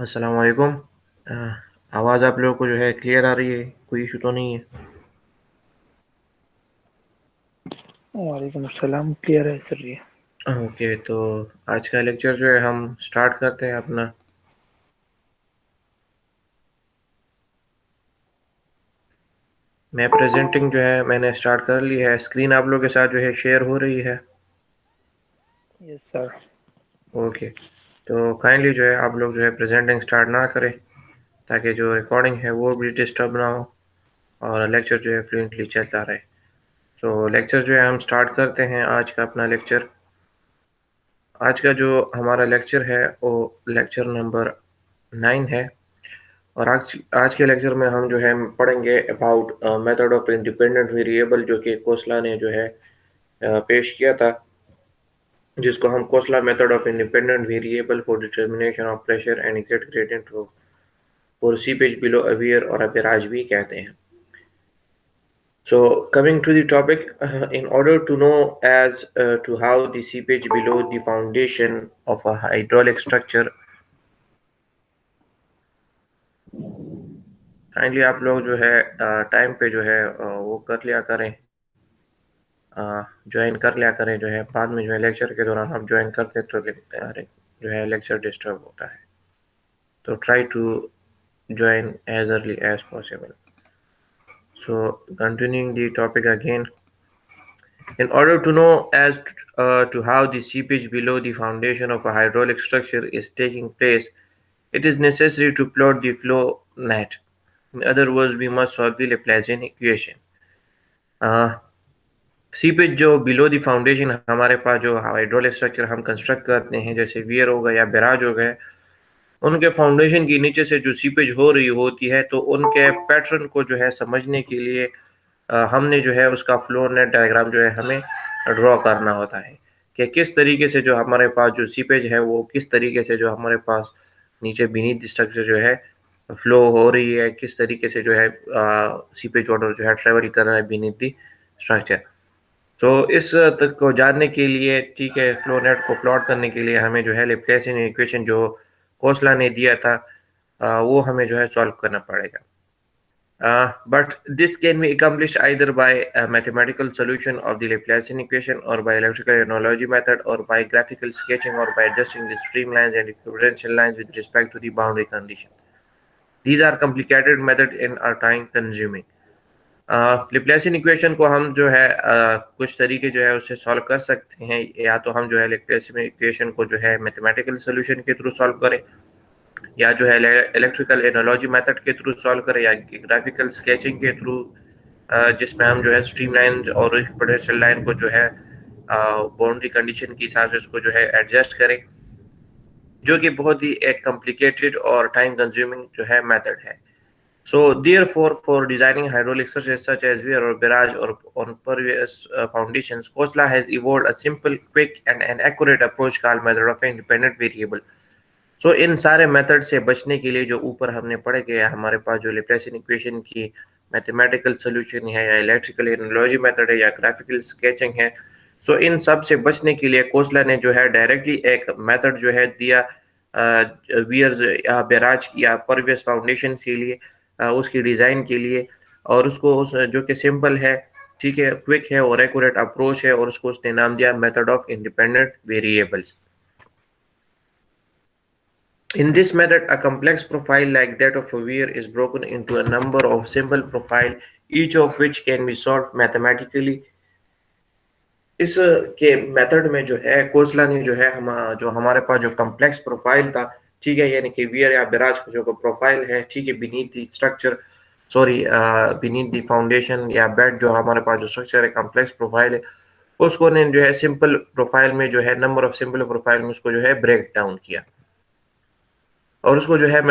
अस्सलाम वालेकुम। अ, आवाज़ आप लोगों को जो है क्लियर आ रही है? कोई इशू तो नहीं है? वालेकुम अस्सलाम। क्लियर है सर जी। ओके, तो आज का लेक्चर जो है हम स्टार्ट करते हैं अपना। मैं प्रेजेंटिंग जो है मैंने स्टार्ट कर ली है। स्क्रीन आप लोगों के साथ जो है शेयर हो रही है। Yes sir. ओके, तो काइंडली जो है आप लोग जो है प्रेजेंटिंग स्टार्ट ना करें, ताकि जो रिकॉर्डिंग है वो भी डिस्टर्ब ना हो और लेक्चर जो है फ्लुएंटली चलता रहे। तो लेक्चर जो है हम स्टार्ट करते हैं आज का अपना लेक्चर। आज का जो हमारा लेक्चर है वो लेक्चर नंबर 9 है। और आज आज के लेक्चर में हम जो है पढ़ेंगे about method of independent variable, जो कि कोसला ने जो है पेश किया था, जिसको हम Khosla method of independent variable for determination of pressure and exact gradient for seepage below a weir और अबेराज भी कहते हैं। So coming to the topic, in order to know as to how the seepage below the foundation of a hydraulic structure, kindly आप लोग जो है time पे जो है वो कर लिया करें, ज्वाइन कर लिया करें। जो है बाद में जो है लेक्चर के दौरान हम ज्वाइन करते तो अरे जो है लेक्चर डिस्टर्ब होता है। तो try to join as early as possible. So continuing the topic again, in order to know as to how the seepage below the foundation of a hydraulic structure is taking place, it is necessary to plot the flow net. In other words, we must solve the Laplacian equation. Seepage जो below the foundation हमारे पास जो hydraulic structure हम construct करते हैं, जैसे wear हो गए या बैराज हो गए, उनके फाउंडेशन के नीचे से जो सीपेज हो रही होती है, तो उनके पैटर्न को जो है समझने के लिए हमने जो है उसका फ्लो नेट डायग्राम जो है हमें ड्रॉ करना होता है कि किस तरीके से जो हमारे पास जो सीपेज है वो किस तरीके से जो हमारे पास नीचे बीनीथ स्ट्रक्चर जो है फ्लो हो रही है, किस तरीके से जो है सीपेज वाटर जो है ट्रेवल कर रहा है बीनीथ द स्ट्रक्चर। तो इस तक को जानने के लिए, ठीक है, फ्लो नेट को प्लॉट करने के लिए हमें जो है लैप्लासियन इक्वेशन जो कोसला ने दिया था वो हमें जो है सॉल्व करना पड़ेगा। But this can be accomplished either by a mathematical solution of the Laplacian equation, or by electrical analogy method, or by graphical sketching, or by adjusting the streamlines and equidistant lines with respect to the boundary condition. These are complicated methods and are time consuming. Laplacian equation को हम जो है कुछ तरीके जो है उससे solve कर सकते हैं, या तो हम जो है Laplacian इक्वेशन को जो है मैथमेटिकल सोल्यूशन के थ्रू सॉल्व करें, या जो है इलेक्ट्रिकल एनालॉजी मेथड के थ्रू सॉल्व करें, या ग्राफिकल स्केचिंग के थ्रू, जिसमें हम जो है स्ट्रीमलाइन और पोटेंशियल लाइन को जो है बाउंड्री कंडीशन के हिसाब से उसको जो है एडजस्ट करें, जो कि बहुत ही एक कॉम्प्लिकेटेड और टाइम कंज्यूमिंग जो है मेथड है। So therefore, for designing hydraulic structures such as weir or barrage or on pervious foundations, Khosla has evolved a simple, quick, and an accurate approach called method of independent variable. So इन सारे method से बचने के लिए जो ऊपर हमने पढ़े गए, हमारे पास जो लैप्लासियन इक्वेशन की मैथमेटिकल सोल्यूशन है, या इलेक्ट्रिकल एनालॉजी मेथड है, या ग्राफिकल स्केचिंग है, सो इन सब से बचने के लिए कोसला ने जो है डायरेक्टली एक मेथड जो है दिया वियर्स या बैराज या परवियस फाउंडेशन के लिए, उसकी डिज़ाइन के लिए, और उसको उस जो कि सिंपल है, ठीक है, क्विक है और एक्यूरेट अप्रोच है, और उसको उसने नाम दिया method of independent variables. In this method, a complex profile like that of a weir is broken into a number of simple profiles, each of which can be solved mathematically. इस के method में जो है कोसला ने जो है जो हमारे पास जो कॉम्प्लेक्स प्रोफाइल था, ठीक है, यानी कि वियर या बिराज का जो प्रोफाइल है, ठीक है, beneath the structure, sorry, beneath the foundation या बेड, जो हमारे पास जो स्ट्रक्चर है कॉम्प्लेक्स प्रोफाइल है, उसको ने जो है सिंपल प्रोफाइल में जो है नंबर ऑफ सिंपल प्रोफाइल में उसको जो है ब्रेक डाउन किया, और उसको जो है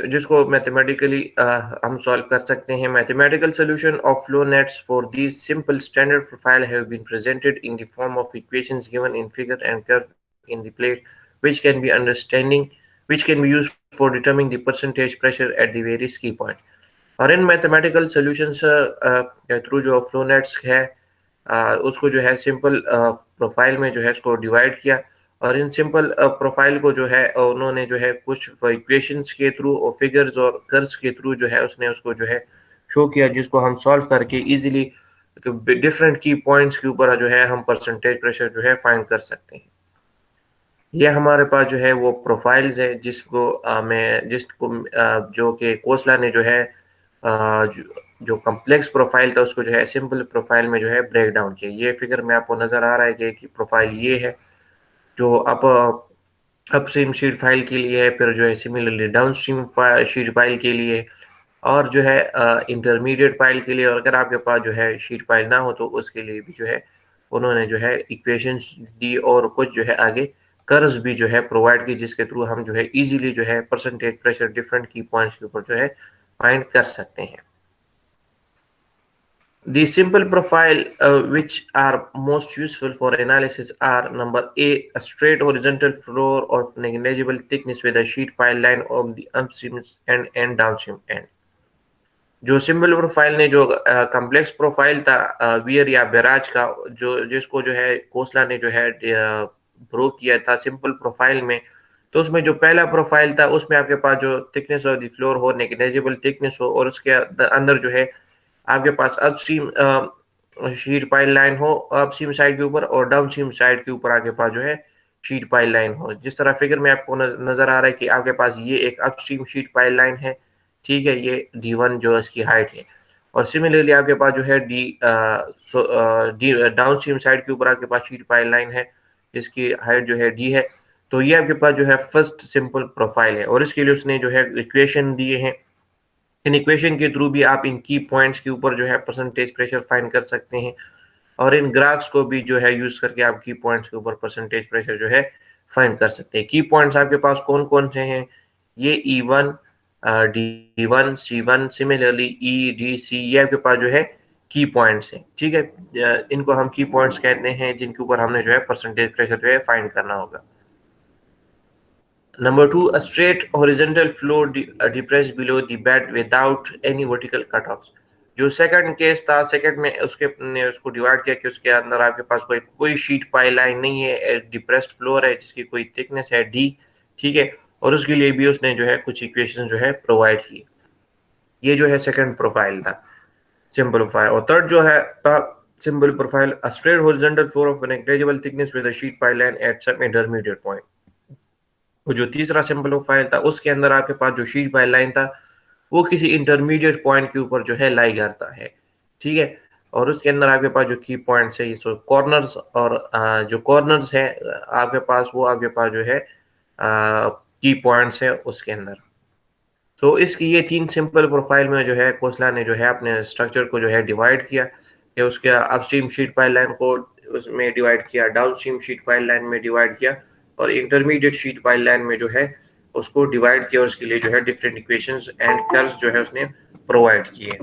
जिसको मैथमेटिकली हम सॉल्व कर सकते हैं। Mathematical solution of flow nets for these simple standard profile have been presented in the form of equations given in figure and curve in the plate, which can be understanding which can be used for determining the percentage pressure at the various key point। और इन mathematical solutions के through जो flow nets है उसको जो है simple profile में जो है इसको डिवाइड किया, और इन सिंपल प्रोफाइल को जो है उन्होंने जो है कुछ इक्वेशंस के थ्रू और फिगर्स और कर्व्स के थ्रू जो है उसने उसको जो है शो किया, जिसको हम सॉल्व करके इजीली डिफरेंट की पॉइंट्स के ऊपर जो है हम परसेंटेज प्रेशर जो है फाइंड कर सकते हैं। ये हमारे पास जो है वो प्रोफाइल्स है जिसको जो कि कोसला ने जो है जो कॉम्प्लेक्स प्रोफाइल था उसको जो है सिंपल प्रोफाइल में जो है ब्रेक डाउन किया। ये फिगर में आपको नजर आ रहा है कि प्रोफाइल ये है जो अपस्ट्रीम शीट फाइल के लिए है, फिर जो है सिमिलरली डाउनस्ट्रीम शीट फाइल के लिए, और जो है इंटरमीडिएट फाइल के लिए। और अगर आपके पास जो है शीट फाइल ना हो तो उसके लिए भी जो है उन्होंने जो है इक्वेशंस दी और कुछ जो है आगे कर्व्स भी जो है प्रोवाइड की, जिसके थ्रू हम जो है इजीली जो है परसेंटेज प्रेशर डिफरेंट की पॉइंट्स के ऊपर जो है फाइंड कर सकते हैं। The simple profile which are most useful for analysis are: number A, a straight horizontal floor of negligible thickness with a sheet pile line of the upstream end and downstream end। जो simple profile ने जो complex profile था wear या barrage का, जो जिसको जो है कोसला ने जो है प्रूव किया था सिंपल प्रोफाइल में, तो उसमें जो पहला प्रोफाइल था उसमें आपके पास जो थिकनेस ऑफ द फ्लोर हो नेग्लिजिबल थिकनेस हो, और उसके अंदर जो है आपके पास अपस्ट्रीम शीट पाइल लाइन हो अपस्ट्रीम साइड के ऊपर, और डाउनस्ट्रीम साइड के ऊपर आपके पास जो है शीट पाइल लाइन हो। जिस तरह फिगर में आपको नजर आ रहा है कि आपके पास ये एक अपस्ट्रीम शीट पाइल लाइन है, ठीक है, ये D1 जो इसकी हाइट है, और सिमिलरली आपके पास जो है डी डाउनस्ट्रीम साइड के ऊपर आपके पास शीट पाइल लाइन है जिसकी हाइट जो है D है। तो ये आपके पास जो है फर्स्ट सिंपल प्रोफाइल है, और इसके लिए उसने जो है इक्वेशन दिए हैं। इन इक्वेशन के थ्रू भी आप इन की पॉइंट्स के ऊपर जो है परसेंटेज प्रेशर फाइंड कर सकते हैं, और इन ग्राफ्स को भी जो है यूज करके आप की पॉइंट्स के ऊपर परसेंटेज प्रेशर जो है फाइंड कर सकते हैं। की पॉइंट्स आपके पास कौन कौन से हैं? ये E1, D1, C1, similarly E, D, C, ये आपके पास जो है की पॉइंट्स हैं, ठीक है। इनको हम की पॉइंट्स कहते हैं जिनके ऊपर हमने जो है परसेंटेज प्रेशर जो है फाइंड करना होगा। Number two, a straight horizontal floor depressed below the bed without any vertical cutoffs। जो सेकंड केस था, सेकंड में उसके ने उसको डिवाइड किया कि उसके अंदर आपके पास कोई शीट पाई लाइन नहीं है, डिप्रेस्ड फ्लोर है जिसकी कोई थिकनेस है D, ठीक है, और उसके लिए भी उसने जो है कुछ इक्वेशन जो है प्रोवाइड की। ये जो है सेकंड प्रोफाइल था सिंपल प्रोफाइल। और थर्ड जो है था simple profile, a straight horizontal floor of negligible thickness with a sheet pile line at some intermediate point। वो जो तीसरा सिंपल प्रोफाइल था उसके अंदर आपके पास जो शीट पाइल लाइन था वो किसी इंटरमीडिएट पॉइंट के ऊपर जो है लाई करता है, ठीक है, और उसके अंदर आपके पास जो की पॉइंट्स है ये कॉर्नर्स, और जो कॉर्नर्स है आपके पास वो आपके पास जो है की पॉइंट्स है उसके अंदर। तो इसकी ये तीन सिंपल प्रोफाइल में जो है कोसला ने जो है अपने स्ट्रक्चर को जो है डिवाइड किया, कि उसके अपस्ट्रीम शीट पाइल लाइन को उसमें डिवाइड किया, डाउनस्ट्रीम शीट पाइल लाइन में डिवाइड किया, और इंटरमीडिएट शीट पाइल लाइन में जो है उसको डिवाइड किया, और उसके लिए जो है डिफरेंट इक्वेशंस एंड कर्व्स जो है उसने प्रोवाइड किए।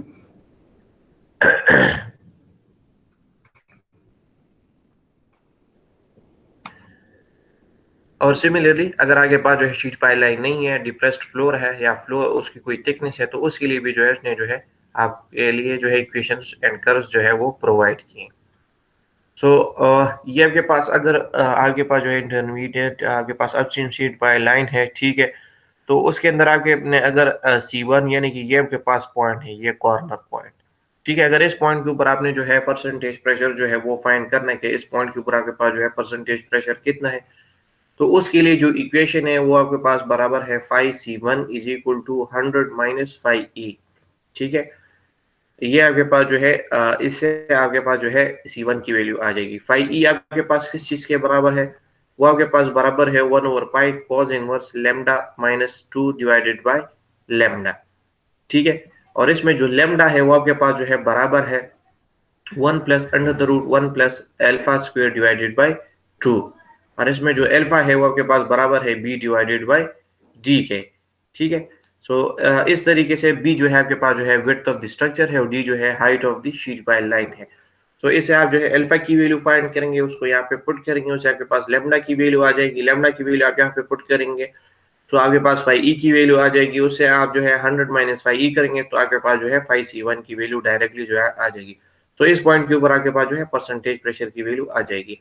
और सिमिलरली अगर आगे पास जो है शीट पाइल लाइन नहीं है, डिप्रेस्ड फ्लोर है या फ्लोर उसकी कोई थिकनेस है, तो उसके लिए भी जो है उसने जो है आपके लिए जो है इक्वेशंस एंड कर्व्स जो है वो प्रोवाइड किए। सो ये आपके पास अगर आपके पास जो है इंटरमीडिएट आपके पास अपस्ट्रीम शीट पाइल लाइन है, ठीक है, तो उसके अंदर आपके अपने अगर C1 यानी कि ये आपके पास पॉइंट है, ये कॉर्नर पॉइंट, ठीक है, अगर इस पॉइंट के ऊपर आपने जो है परसेंटेज प्रेशर जो है वो फाइंड करना है कि इस पॉइंट के ऊपर आपके पास जो है परसेंटेज प्रेशर कितना है, तो उसके लिए जो इक्वेशन है वो आपके पास बराबर है phi C1 is equal to 100 minus phi E, ठीक है। ये आपके पास जो है इससे आपके पास जो है C1 की वैल्यू आ जाएगी। फाई E आपके पास किस चीज के बराबर है? वो आपके पास बराबर है 1/पाई cos inverse lambda minus 2 divided by lambda, ठीक है। और इसमें जो लैम्डा है वो आपके पास जो है बराबर है 1 plus under the root 1 plus alpha square divided by 2, और इसमें जो अल्फा है वो आपके पास बराबर है b डिवाइडेड बाय d के, ठीक है। सो इस तरीके से b जो है आपके पास जो है विड्थ ऑफ द स्ट्रक्चर है, और d जो है height of the sheet pile line है। सो इसे आप जो है अल्फा की वैल्यू फाइंड करेंगे, उसको यहाँ पे पुट करेंगे, उससे आपके पास लैम्डा की वैल्यू आ जाएगी, लैम्डा की वैल्यू आप यहाँ पे पुट करेंगे तो आपके पास फाई ई की वैल्यू आ जाएगी, उससे आप जो है 100 माइनस फाई ई करेंगे तो आपके पास जो है फाई C1 की वैल्यू डायरेक्टली जो है आ जाएगी। तो इस पॉइंट के ऊपर आपके पास जो है परसेंटेज प्रेशर की वैल्यू आ जाएगी।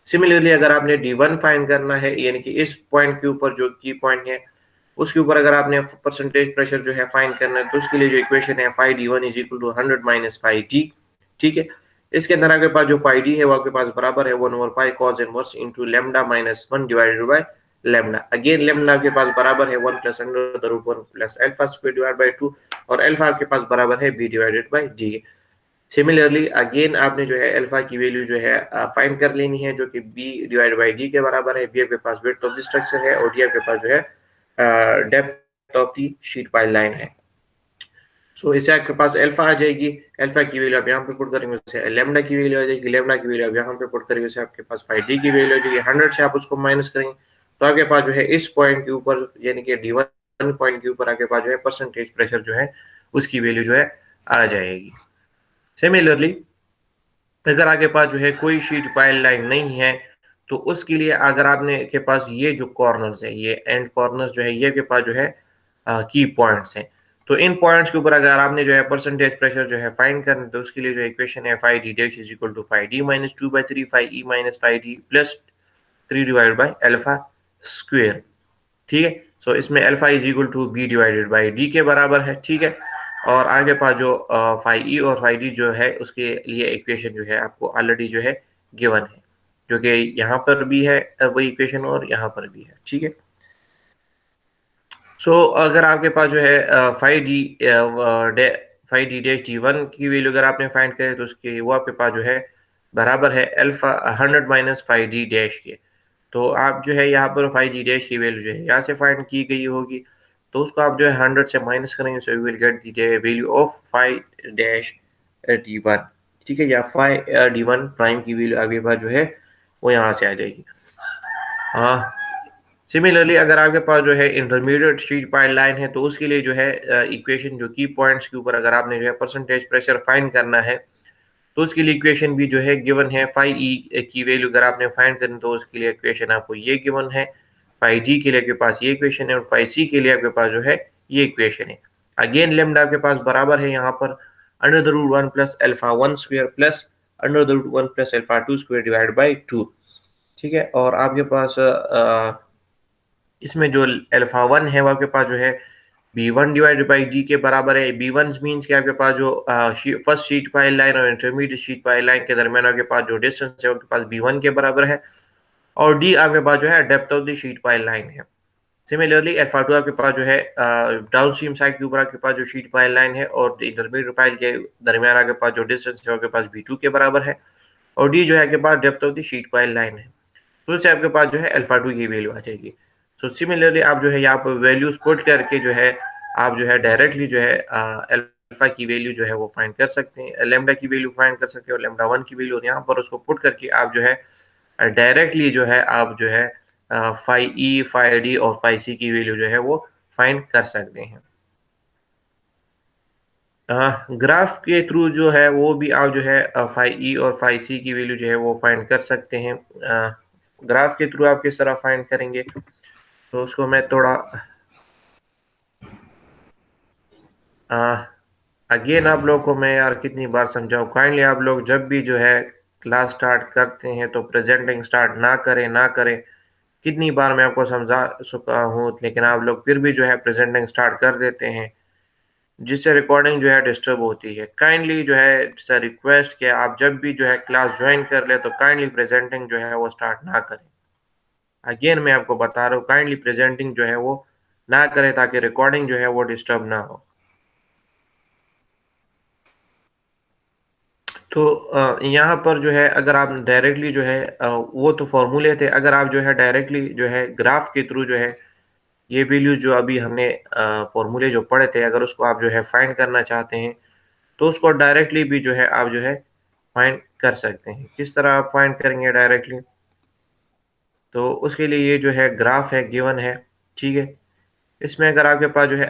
सिमिलरली अगर आपने D1 फाइंड करना है, यानी कि इस पॉइंट के ऊपर जो की पॉइंट है उसके ऊपर अगर आपने परसेंटेज प्रेशर जो है फाइंड करना है, तो उसके लिए जो इक्वेशन है phi D1 is equal to 100 minus phi D, ठीक है। इसके अंदर आपके पास जो फाई D है वो आपके पास बराबर है 1 over pi cos inverse into lambda minus 1 divided by lambda. Again lambda आपके पास बराबर है 1 plus under the root 1 plus alpha square divide by 2, और अल्फा आपके पास बराबर है b divided by d। Similarly again आपने जो है अल्फा की वैल्यू जो है फाइंड कर लेनी है, जो कि b डिवाइड बाय d के बराबर है। b आपके पास विड्थ ऑफ द स्ट्रक्चर है और d आपके पास जो है depth of the sheet pile line है। सो इससे आपके पास अल्फा आ जाएगी, अल्फा की वैल्यू आप यहाँ पे पुट करेंगे, उससे लैम्डा की वैल्यू आ जाएगी, लैम्डा की वैल्यू आप यहाँ पे पुट करेंगे, उससे आपके पास फाई डी की वैल्यू आ जाएगी। 100 से आप उसको माइनस करेंगे तो आपके पास जो है इस पॉइंट के ऊपर, यानी कि D1 पॉइंट के ऊपर आपके पास जो है परसेंटेज प्रेशर जो है उसकी वैल्यू जो है आ जाएगी। सिमिलरली अगर आपके पास जो है कोई शीट पाइल लाइन नहीं है, तो उसके लिए अगर आपने के पास ये जो कॉर्नर्स है, ये एंड कॉर्नर्स जो है ये के पास जो है की पॉइंट्स हैं, तो इन पॉइंट्स के ऊपर अगर आपने जो है परसेंटेज प्रेशर जो है फाइंड करना है, तो उसके लिए जो इक्वेशन है phi D dash is equal to phi D minus 2/3 phi E minus phi D plus 3 divided by alpha square, ठीक है। सो इसमें alpha is equal to B divided by D के बराबर है, ठीक है। और आगे पास जो फाई ई और फाई डी जो है उसके लिए इक्वेशन जो है आपको ऑलरेडी जो है गिवन है, जो कि यहाँ पर भी है वही इक्वेशन और यहाँ पर भी है, ठीक है। सो अगर आपके पास जो है फाई डी डैश D1 की वैल्यू अगर आपने फाइंड करे, तो उसकी वो आपके पास जो है बराबर है alpha 100 minus phi D dash के। तो आप जो है यहाँ पर फाई डी डैश की वैल्यू जो है यहाँ से फाइंड की गई होगी, तो उसको आप जो है 100 से माइनस करेंगे, so you will get the value of phi dash D1, ठीक है, या फाई D1 प्राइम की वैल्यू आपके पास जो है वो यहाँ से आ जाएगी। हाँ, सिमिलरली अगर आपके पास जो है इंटरमीडिएट शीट पाइल लाइन है, तो उसके लिए जो है इक्वेशन जो की पॉइंट्स के ऊपर अगर आपने जो है परसेंटेज प्रेशर फाइंड करना है, तो उसके लिए इक्वेशन भी जो है गिवन है। फाई ई की वैल्यू अगर आपने फाइंड करनी, तो उसके लिए इक्वेशन आपको ये गिवन है। फाई जी के लिए आपके पास ये इक्वेशन है और फाई सी के लिए आपके पास जो है ये इक्वेशन है। अगेन लेमडा आपके पास बराबर है यहाँ पर under the root 1 plus alpha 1 square plus under the root 1 plus alpha 2 square divide by 2, ठीक है। और आपके पास इसमें जो अल्फा 1 है वो आपके पास जो है B1 डिवाइडेड बाई D के बराबर है। B1 मीन्स कि आपके पास जो फर्स्ट शीट पाइल लाइन और इंटरमीडिएट शीट पाइल लाइन के दरमियान आपके पास जो डिस्टेंस है आपके पास B1 के बराबर है, और D आपके पास जो है depth of the sheet pile line है। सिमिलरली अल्फा 2 आपके पास जो है डाउन स्ट्रीम साइड के ऊपर आपके पास जो शीट पाइल लाइन है और इंटरमीडिएट पाइल के दरमियान आपके पास जो डिस्टेंस है आपके पास B2 के बराबर है, और D जो है आपके पास depth of the sheet pile line है। तो इससे आपके पास जो है अल्फा 2 की वैल्यू आ जाएगी। सो सिमिलरली आप जो है यहाँ पर वैल्यूज पुट करके जो है आप जो है डायरेक्टली जो है अल्फा की वैल्यू जो है वो फाइंड कर सकते हैं, लैम्डा की वैल्यू फाइंड कर सकते हैं, और लैम्डा 1 की वैल्यू, और यहाँ पर उसको पुट करके आप जो है डायरेक्टली जो है आप जो है फाई ई फाई डी और फाई सी की वैल्यू जो है वो फाइंड कर सकते हैं। ग्राफ के थ्रू जो है वो भी आप जो है फाई ई और फाई सी की वैल्यू जो है वो फाइंड कर सकते हैं। ग्राफ के थ्रू आप किस तरह फाइंड करेंगे, तो उसको मैं थोड़ा अगेन आप लोग को मैं यार कितनी बार समझाऊं, काइंडली आप लोग जब भी जो है क्लास स्टार्ट करते हैं तो प्रेजेंटिंग स्टार्ट ना करें। कितनी बार मैं आपको समझा चुका हूँ, लेकिन आप लोग फिर भी जो है प्रेजेंटिंग स्टार्ट कर देते हैं, जिससे रिकॉर्डिंग जो है डिस्टर्ब होती है। काइंडली जो है सर रिक्वेस्ट कि आप जब भी जो है क्लास ज्वाइन कर ले, तो काइंडली प्रेजेंटिंग जो है वो स्टार्ट ना करें। अगेन मैं आपको बता रहा हूँ, काइंडली प्रेजेंटिंग जो है वो ना करें, ताकि रिकॉर्डिंग जो है वो डिस्टर्ब ना हो। तो यहाँ पर जो है अगर आप डायरेक्टली जो है वो तो फॉर्मूले थे, अगर आप जो है डायरेक्टली जो है ग्राफ के थ्रू जो है ये वैल्यूज जो अभी हमने फॉर्मूले जो पढ़े थे, अगर उसको आप जो है फाइंड करना चाहते हैं, तो उसको डायरेक्टली भी जो है आप जो है फाइंड कर सकते हैं। किस तरह आप फाइंड करेंगे डायरेक्टली, तो उसके लिए ये जो है ग्राफ है गिवन है, ठीक है। इसमें अगर आपके पास जो है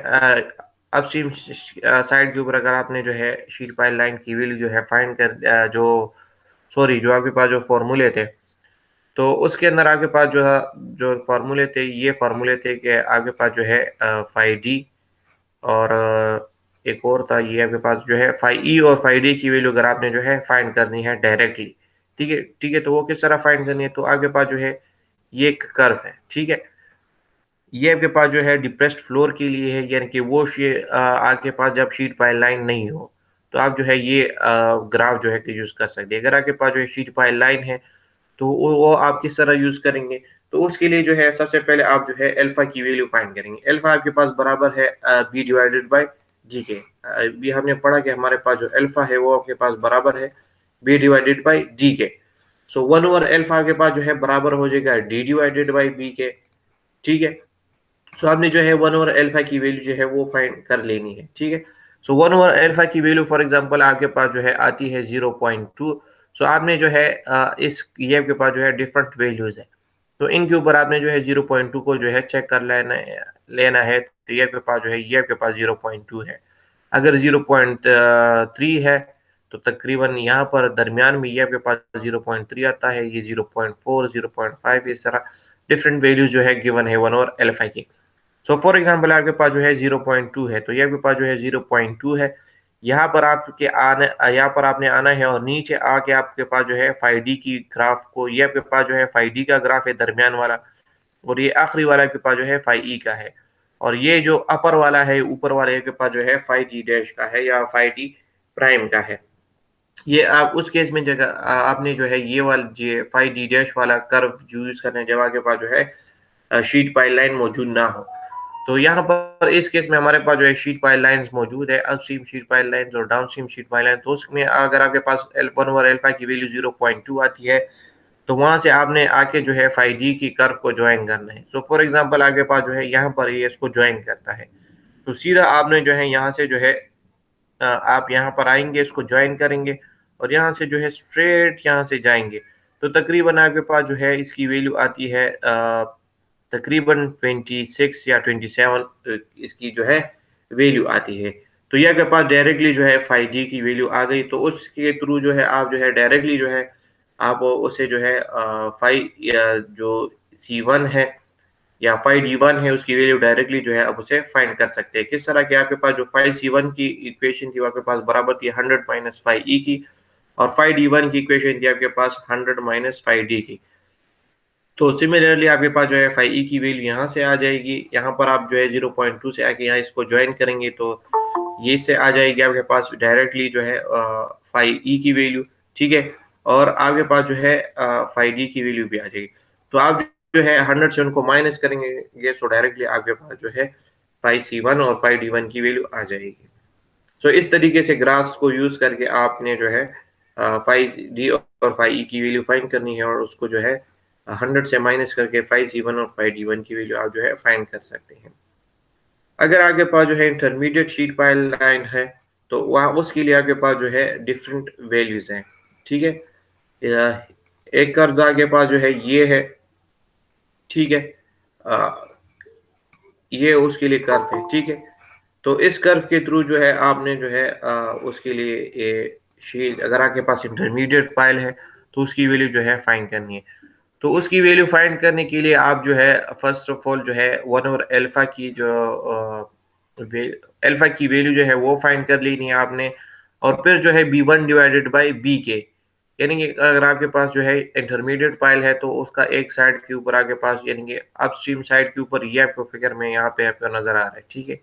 अपस्ट्रीम साइड के ऊपर अगर आपने जो है शीट पाइल लाइन की वैल्यू जो है फाइंड कर जो सॉरी जो आपके पास जो फॉर्मूले थे, तो उसके अंदर आपके पास जो है जो फॉर्मूले थे, ये फॉर्मूले थे कि आपके पास जो है फाई डी और एक और था, ये आपके पास जो है फाई ई और फाई डी की वैल्यू अगर आपने जो है फाइंड करनी है डायरेक्टली, ठीक है, तो वो किस तरह फाइंड करनी है, तो आपके पास जो है ये एक कर्व है, ठीक है। ये आपके पास जो है डिप्रेस्ड फ्लोर के लिए है, यानी कि वो आपके पास जब शीट पाइल लाइन नहीं हो, तो आप जो है ये ग्राफ जो है कि यूज़ कर सकते हैं। अगर आपके पास जो है शीट पाइल लाइन है, तो वो आप किस तरह यूज़ करेंगे? तो उसके लिए जो है सबसे पहले आप जो है अल्फ़ा की वैल्यू फाइंड करेंगे। अल्फ़ा आपके पास बराबर है बी डिवाइडेड बाय जी के। अभी हमने पढ़ा कि हमारे पास जो अल्फ़ा है वो आपके पास बराबर है बी डिवाइडेड बाय डी के। सो 1 ओवर अल्फ़ा आपके पास जो है बराबर हो जाएगा डी डिवाइडेड बाय बी के, ठीक है? सो आपने जो है 1 ओवर अल्फा की वैल्यू जो है वो फाइंड कर लेनी है, ठीक है। सो 1 ओवर अल्फा की वैल्यू फॉर एग्जांपल आपके पास जो है आती है 0.2। सो आपने जो है इस ये आपके पास जो है डिफरेंट वैल्यूज है, तो इनके ऊपर आपने जो है 0.2 को जो है चेक कर लेना है। तो ये आपके पास जो है ये आपके पास 0.2 है। अगर 0.3 है तो तकरीबन यहाँ पर दरमियान में ये आपके पास 0.3 आता है, ये 0.4 0.5 इस तरह डिफरेंट वैल्यूज जो है गिवन है 1 ओवर अल्फा की। सो फॉर एग्जांपल आपके पास जो है 0.2 है, तो ये आपके पास जो है 0.2 है। यहाँ पर आपने आना है और नीचे आके आपके पास जो है फाइव डी की ग्राफ को, ये आपके पास जो है फाइव डी का ग्राफ है दरमियान वाला, और ये आखिरी वाला आपके पास जो है फाइव ई का है, और ये जो अपर वाला है ऊपर वाले के पास जो है फाइव डी डैश का है या फाइव डी प्राइम का है। ये आप उस केस में जगह आपने जो है ये वाला जो फाइव डी डैश वाला कर्व यूज करना है जब आपके पास जो है शीट पाइल लाइन मौजूद ना हो। तो यहाँ पर इस केस में हमारे पास जो है शीट पाइल लाइंस मौजूद है, अपस्ट्रीम शीट पाइल लाइंस और डाउनस्ट्रीम शीट पाइल लाइन। तो उसमें अगर आपके पास L1 ओवर अल्फा की वैल्यू 0.2 आती है, तो वहां से आपने आके जो है फाइव डी की कर्व को ज्वाइन करना है। सो फॉर एग्जांपल आपके पास जो है यहाँ पर ये इसको ज्वाइन करता है, तो सीधा आपने जो है यहाँ से जो है आप यहाँ पर आएंगे, इसको ज्वाइन करेंगे और यहाँ से जो है स्ट्रेट यहाँ से जाएंगे, तो तकरीबन आपके पास जो है इसकी वैल्यू आती है तकरीबन 26 या 27 इसकी जो है वैल्यू आती है। तो ये आपके पास डायरेक्टली जो है 5G की वैल्यू आ गई, तो उसके थ्रू जो है आप जो है डायरेक्टली जो है आप उसे जो है 5 या जो C1 है या 5D1 है उसकी वैल्यू डायरेक्टली जो है आप उसे फाइंड कर सकते हैं। किस तरह के आपके पास जो 5C1 की इक्वेशन थी वो आपके पास बराबर थी 100 माइनस 5E की, और 5D1 की इक्वेशन थी आपके पास 100 माइनस 5D की। तो सिमिलरली आपके पास जो है 5E की वैल्यू यहाँ से आ जाएगी, यहाँ पर आप जो है 0.2 से आके यहाँ इसको ज्वाइन करेंगे तो ये से आ जाएगी आपके पास डायरेक्टली जो है 5E की वैल्यू, ठीक है। और आपके पास जो है 5D की वैल्यू भी आ जाएगी। तो आप जो है 100 से उनको माइनस करेंगे ये, सो डायरेक्टली आपके पास जो है 5C1 और 5D1 की वैल्यू आ जाएगी। सो इस तरीके से ग्राफ्स को यूज करके आपने जो है 5D और 5E की वैल्यू फाइंड करनी है, और उसको जो है 100 से माइनस करके 5C1 और 5D1 की वैल्यू आप जो है फाइंड कर सकते हैं। अगर आपके पास जो है इंटरमीडिएट शीट पाइल लाइन है, तो वहाँ उसके लिए आपके पास जो है डिफरेंट वैल्यूज हैं, ठीक है। एक कर्व आपके पास जो है ये है, ठीक है। अ, ये उसके लिए कर्व है, ठीक है। तो इस कर्व के थ्रू जो है आपने जो है उसके लिए ये शीट, अगर आपके पास इंटरमीडिएट पाइल है तो उसकी वैल्यू जो है फाइंड करनी है। तो उसकी वैल्यू फाइंड करने के लिए आप जो है फर्स्ट ऑफ ऑल जो है 1 ओवर अल्फा की जो अल्फा की वैल्यू जो है वो फाइंड कर लेनी है आपने, और फिर जो है B1 डिवाइडेड बाय बी के, यानी कि अगर आपके पास जो है इंटरमीडिएट पाइल है तो उसका एक साइड के ऊपर आपके पास यानी कि अपस्ट्रीम साइड के ऊपर ये आपको फिगर में यहाँ पे आपको नजर आ रहा है, ठीक है।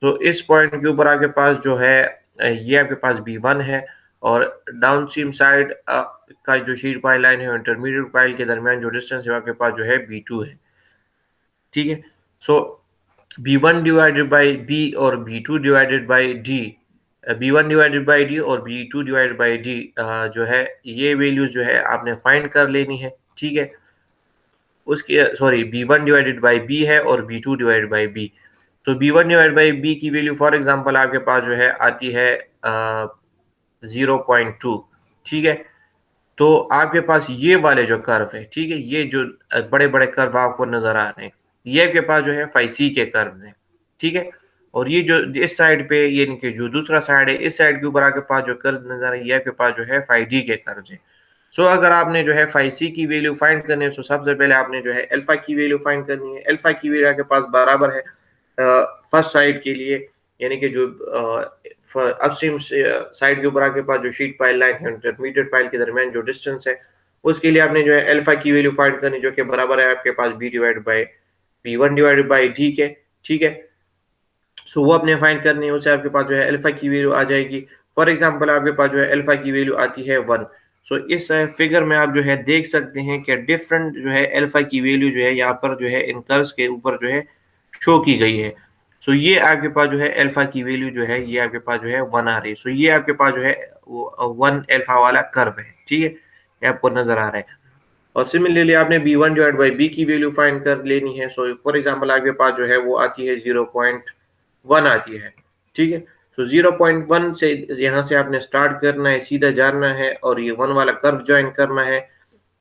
तो इस पॉइंट के ऊपर आपके पास जो है ये आपके पास B1 है, और डाउनस्ट्रीम साइड का जो शीट पाइल लाइन है इंटरमीडिएट पाइल के दरमियान जो डिस्टेंस है आपके पास जो है B2 है, ठीक है। सो B1 डिवाइडेड बाई बी और B2 divided by D, B1 divided by D और B2 डिवाइडेड बाई डी जो है ये वैल्यूज जो है आपने फाइंड कर लेनी है, ठीक है। उसके sorry B1 divided by B है और B2 डिवाइडेड बाई बी। तो B1 डिवाइड बाई बी की वैल्यू फॉर एग्जांपल आपके पास जो है आती है 0.2, ठीक है। तो आपके पास ये वाले जो कर्व है, ठीक है, ये जो बड़े बड़े कर्व आपको नजर आ रहे हैं, ये आपके पास जो है 5C के कर्व हैं, ठीक है। और ये जो इस साइड पे ये इनके जो दूसरा साइड है इस साइड के ऊपर आपके पास जो कर्व नजर आ रहे हैं ये आपके पास जो है 5D के कर्व हैं। सो अगर आपने जो है 5C की वैल्यू फाइंड करनी है तो सबसे पहले आपने जो है अल्फा की वैल्यू फाइंड करनी है। अल्फा की वैल्यू आपके पास बराबर है फर्स्ट साइड के लिए, यानी कि जो अपस्ट्रीम साइड के ऊपर आपके पास जो शीट पाइल लाइन है, इंटरमीडिएट पाइल के दरमियान जो डिस्टेंस है, उसके लिए आपने जो है अल्फा की वैल्यू फाइंड करनी, जो कि बराबर है आपके पास b divide by P1 divided by D के, ठीक है। सो वो आपने फाइंड करनी है, उससे आपके पास जो है अल्फा की वैल्यू आ जाएगी। फॉर एग्जांपल आपके पास जो है अल्फा की वैल्यू आती है 1। सो इस फिगर में आप जो है देख सकते हैं कि डिफरेंट जो है अल्फा की वैल्यू जो है यहाँ पर जो है इन कर्व्स के ऊपर जो है शो की गई है। सो ये आपके पास जो है अल्फा की वैल्यू जो है ये आपके पास जो है 1 आ रही है। सो ये आपके पास जो है वो 1 अल्फा वाला कर्व है, ठीक है, ये आपको नजर आ रहा है। और सिमिलरली आपने बी1 डिवाइड बाई बी की वैल्यू फाइंड कर लेनी है। सो फॉर एग्जांपल आपके पास जो है वो आती है 0.1 आती है, ठीक है। तो 0.1 से यहाँ से आपने स्टार्ट करना है, सीधा जाना है और ये 1 वाला कर्व ज्वाइन करना है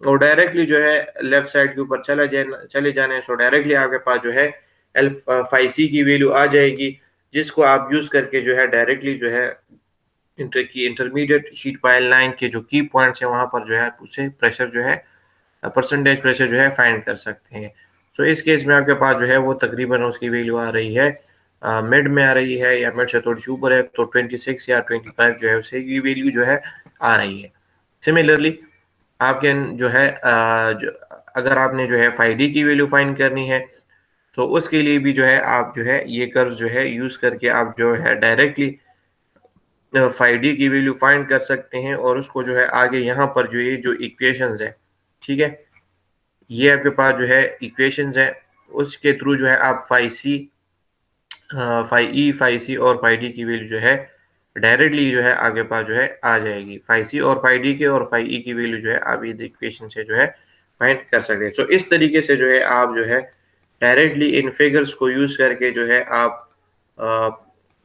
और डायरेक्टली जो है लेफ्ट साइड के ऊपर चले जाना है। सो डायरेक्टली आपके पास जो है फाई सी की वैल्यू आ जाएगी, जिसको आप यूज करके जो है डायरेक्टली जो है इंटरमीडिएट शीट पाइल लाइन के जो की पॉइंट्स है वहां पर जो है उसे प्रेशर जो है परसेंटेज प्रेशर जो है फाइंड कर सकते हैं। सो इस केस में आपके पास जो है वो तकरीबन उसकी वैल्यू आ रही है मिड में आ रही है या मिड से थोड़ी सी ऊपर है, तो 26 या 25 जो है उसे की वैल्यू जो है आ रही है। सिमिलरली आपके जो है अगर आपने जो है फाइव डी की वैल्यू फाइंड करनी है, तो उसके लिए भी जो है आप जो है ये कर्व जो है यूज करके आप जो है डायरेक्टली फाइव डी की वैल्यू फाइंड कर सकते हैं और उसको जो है आगे यहाँ पर जो ये जो इक्वेशंस है, ठीक है, ये आपके पास जो है इक्वेशंस है, उसके थ्रू जो है आप फाई सी फाई ई फाई सी और फाई डी की वैल्यू जो है डायरेक्टली जो है आगे पास जो है आ जाएगी। फाई सी और फाई डी के और फाई ई की वैल्यू जो है आप इस इक्वेशन से जो है फाइंड कर सकते हैं। सो इस तरीके से जो है आप जो है डायरेक्टली इन फिगर्स को यूज करके जो है आप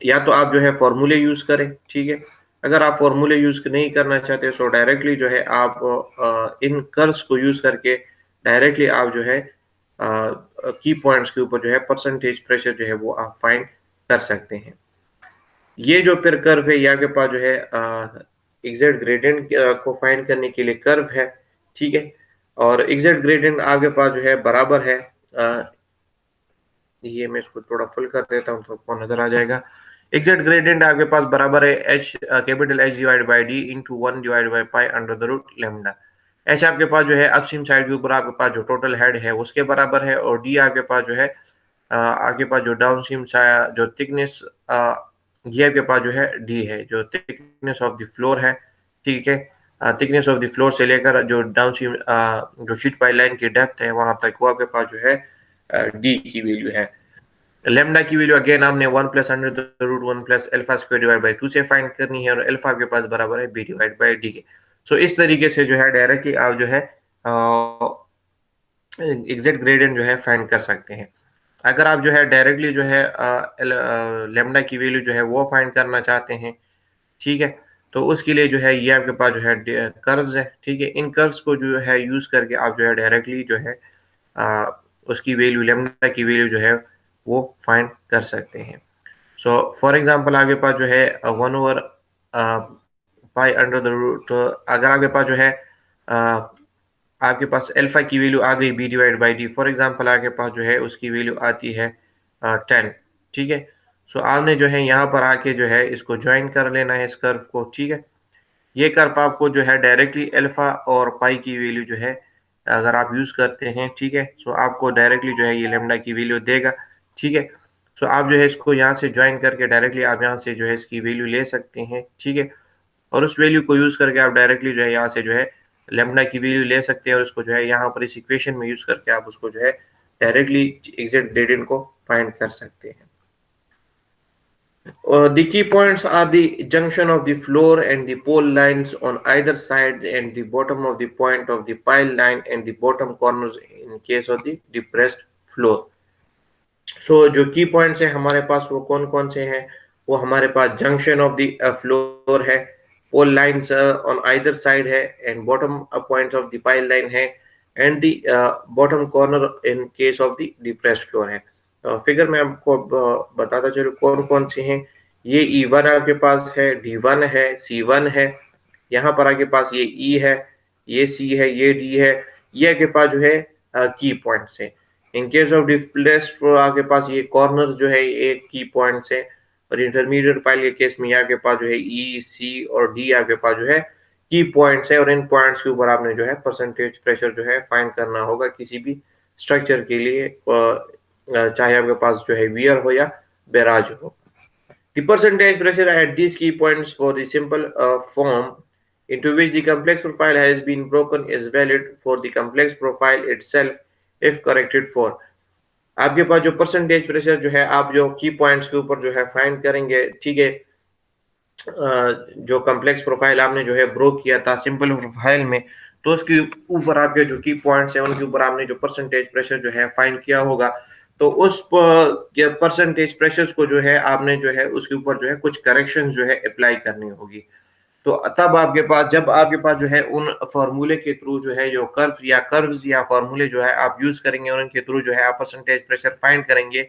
या तो आप जो है फॉर्मूले यूज करें, ठीक है। अगर आप फॉर्मूले यूज नहीं करना चाहते सो डायरेक्टली जो है आप इन कर्व्स को यूज करके डायरेक्टली आप जो है की पॉइंट्स के ऊपर जो है परसेंटेज प्रेशर जो है वो आप फाइंड कर सकते हैं। ये जो फिर कर्व है ये आपके पास जो है एग्जैक्ट ग्रेडियंट को फाइंड करने के लिए कर्व है, ठीक है। और एग्जैक्ट ग्रेडियंट आपके पास जो है बराबर है ये मैं इसको थोड़ा फुल कर देता हूँ तो आपको नजर आ जाएगा। एग्जैक्ट ग्रेडियंट आपके पास बराबर है H capital H divide by D into 1 divide by pi under the root lambda. H आपके पास जो है अपस्ट्रीम साइड के ऊपर आपके पास जो टोटल हेड है उसके बराबर है और डी आपके पास जो है आपके पास जो डाउनस्ट्रीम जो थिकनेस ये आपके पास जो है डी है, जो थिकनेस ऑफ द फ्लोर है, ठीक है। थिकनेस ऑफ द फ्लोर से लेकर जो डाउनस्ट्रीम जो शीट पाइल लाइन की डेप्थ है वहां तक वो आपके पास जो है डी की वैल्यू है। लेमडा की वैल्यू अगेन आपने 1 plus under the root 1 plus alpha square divide by 2 से फाइंड करनी है और अल्फा के पास बराबर है बी डिवाइड बाई डी के। सो इस तरीके से जो है डायरेक्टली आप जो है एग्जैक्ट ग्रेडियंट जो है फाइंड कर सकते हैं। अगर आप जो है डायरेक्टली जो है लेमडा की वैल्यू जो है वो फाइंड करना चाहते हैं, ठीक है, तो उसके लिए जो है ये आपके पास जो है कर्व्स है, ठीक है। इन कर्व्स को जो है यूज करके आप जो है डायरेक्टली जो है उसकी वैल्यू लेमडा की वैल्यू जो है वो फाइंड कर सकते हैं। सो फॉर एग्जांपल आपके पास जो है 1 over pi under the root, अगर आपके पास जो है आपके पास अल्फा की वैल्यू आ गई B divide by D, for example आपके पास जो है उसकी वैल्यू आती है 10, ठीक है। सो आपने जो है यहाँ पर आके जो है इसको ज्वाइन कर लेना है इस कर्व को, ठीक है। ये कर्व आपको जो है डायरेक्टली अल्फा और पाई की वैल्यू जो है अगर आप यूज करते हैं, ठीक है, सो आपको डायरेक्टली जो है ये लेमडा की वैल्यू देगा, ठीक है। सो आप जो है इसको यहाँ से ज्वाइन करके डायरेक्टली आप यहाँ से जो है इसकी वैल्यू ले सकते हैं, ठीक है। और उस वैल्यू को यूज करके आप डायरेक्टली जो है यहाँ से जो है लेमडा की वैल्यू ले सकते हैं और उसको जो है यहाँ पर इस इक्वेशन में यूज करके आप उसको जो है डायरेक्टली एग्जैक्ट ग्रेडियंट को फाइंड कर सकते हैं। The key points are the junction of the floor and the pole lines on either side and the bottom of the point of the pile line and the bottom corners in case of the depressed floor. So जो की points है हमारे पास वो कौन कौन से हैं, वो हमारे पास जंक्शन ऑफ द फ्लोर है, pole lines on either side है and bottom point of the pile line है and the bottom corner in case of the depressed floor है। फिगर में आपको बताता चलो कौन कौन से हैं। ये E1 आपके पास है, D1 है, C1 है, यहाँ पर आपके पास ये E है, ये C है, ये D है, ये आपके पास जो है की पॉइंट्स है। इन केस ऑफ डिस्प्लेस्ड फ्लोर आपके पास ये कॉर्नर जो है एक की पॉइंट्स है और इंटरमीडिएट पाइल के केस में आपके पास जो है ई, सी और डी आपके पास जो है की पॉइंट्स है, और इन पॉइंट्स के ऊपर आपने जो है परसेंटेज प्रेशर जो है फाइंड करना होगा किसी भी स्ट्रक्चर के लिए, चाहे आपके पास जो है वियर हो या बैराज हो। The percentage pressure at these key points for the simple form into which the complex profile has been broken is valid for the complex profile itself if corrected for। आपके पास जो percentage pressure जो है आप जो की points के ऊपर जो है फाइंड करेंगे, ठीक है, जो कॉम्प्लेक्स प्रोफाइल आपने जो है ब्रो किया था सिंपल प्रोफाइल में, तो उसके ऊपर आपके जो की पॉइंट्स हैं उनके ऊपर आपने जो परसेंटेज प्रेशर जो है फाइंड किया होगा, तो उस परसेंटेज प्रेशर्स को जो है आपने जो है उसके ऊपर जो है कुछ करेक्शंस जो है अप्लाई करनी होगी। तो तब आपके पास, जब आपके पास जो है उन फॉर्मूले के थ्रू जो है जो कर्व्स या फॉर्मूले जो है आप यूज करेंगे और उनके थ्रू जो है आप परसेंटेज प्रेशर फाइंड करेंगे,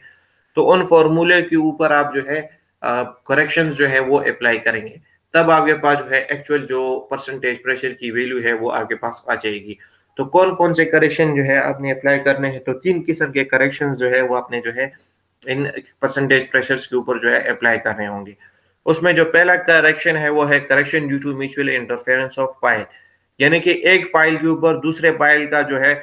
तो उन फॉर्मूले के ऊपर आप जो है करेक्शंस जो है वो अप्लाई करेंगे, तब आपके पास जो है एक्चुअल जो परसेंटेज प्रेशर की वैल्यू है वो आपके पास आ जाएगी। तो कौन कौन से करेक्शन जो है आपने अप्लाई करने हैं, तो 3 किस्म के करेक्शंस जो है वो आपने जो है इन परसेंटेज प्रेशर्स के ऊपर जो है अप्लाई करने होंगे। उसमें जो पहला करेक्शन है वो है correction due to mutual interference of pile, यानी कि एक पाइल के ऊपर दूसरे पाइल का जो है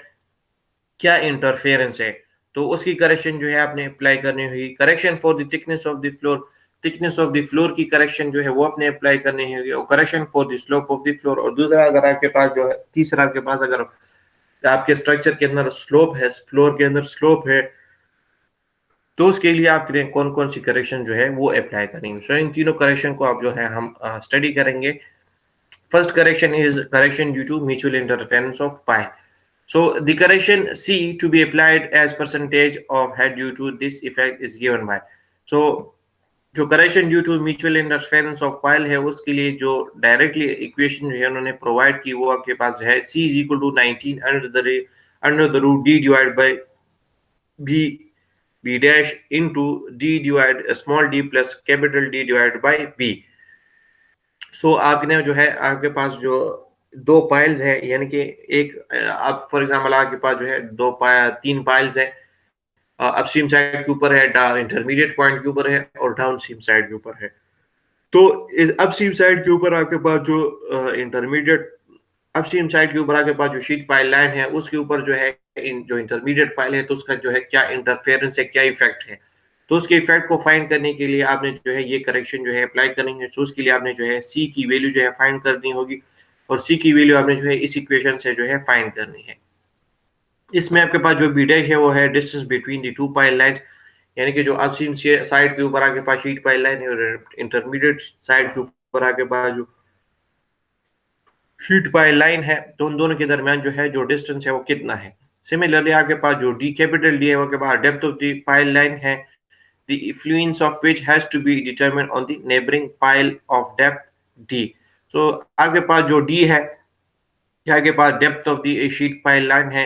क्या इंटरफेरेंस है, तो उसकी करेक्शन जो है आपने अप्लाई करनी होगी। Correction for the thickness of the floor, thickness of the floor की करेक्शन जो है वो आपने अप्लाई करनी होगी, और correction for the slope of the floor. और दूसरा अगर आपके पास जो है, तीसरा आपके पास अगर आपके स्ट्रक्चर के अंदर स्लोप है, फ्लोर के अंदर स्लोप है, तो उसके लिए आपके कौन कौन सी करेक्शन जो है वो अप्लाई करेंगे। सो इन तीनों करेक्शन को आप जो है हम स्टडी करेंगे। First correction is correction due to mutual interference of pile. So the correction C to be applied as percentage of head due to this effect is given by। So जो correction due to mutual interference of pile है उसके लिए जो directly equation जो है उन्होंने provide की वो आपके पास है C is equal to 19 under the root D divide by B B dash into D divide small d plus capital D divide by B। So आपने जो है आपके पास जो दो पाइल्स है, यानी कि एक आप फॉर एग्जांपल आपके पास जो है तीन पाइल्स है, अपस्ट्रीम साइड के ऊपर है, इंटरमीडिएट पॉइंट के ऊपर है और डाउन स्ट्रीम साइड के ऊपर है। तो इस अपस्ट्रीम साइड के ऊपर आपके पास जो इंटरमीडिएट अपस्ट्रीम साइड के ऊपर आपके पास जो शीट पाइल लाइन है उसके ऊपर जो है जो इंटरमीडिएट पाइल है तो उसका जो है क्या इंटरफेरेंस है, क्या इफेक्ट है, तो उसके इफेक्ट को फाइंड करने के लिए आपने जो है ये करेक्शन जो है अप्लाई करेंगे। तो उसके लिए आपने जो है सी की वैल्यू जो है फाइंड करनी होगी, और सी की वैल्यू आपने जो है इस इक्वेशन से जो है फाइंड करनी है। इसमें आपके पास जो बी डैश है वो है distance between the two pile lines, यानी कि जो अपस्ट्रीम साइड के ऊपर आपके पास शीट पाइल लाइन है और इंटरमीडिएट साइड के ऊपर आपके पास जो शीट पाइल लाइन है, तो उन दोनों के दरमियान जो है जो डिस्टेंस है वो कितना है। सिमिलरली आपके पास जो डी कैपिटल डी है वो के पास depth of the pile line है, the influence of which has to be determined on the neighboring pile of depth D। So आपके पास जो D है, आपके पास depth of the sheet pile line है,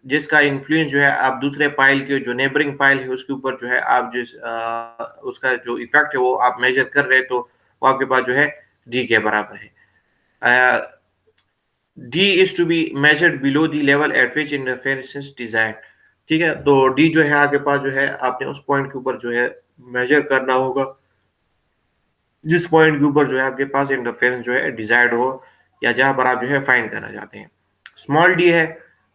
जिसका इन्फ्लुएंस जो है आप दूसरे पाइल के जो नेबरिंग पाइल है उसके ऊपर जो है आप उसका जो इफेक्ट है वो आप मेजर कर रहे हैं, तो वो आपके पास जो है D के बराबर है। D is to be measured below the level at which interference is desired। ठीक है, तो D जो है आपके पास जो है आपने उस पॉइंट के ऊपर जो है मेजर करना होगा जिस पॉइंट के ऊपर जो है आपके पास इंटरफेरेंस जो है डिजायर्ड हो, या जहां पर आप जो है फाइंड करना चाहते हैं। स्मॉल डी है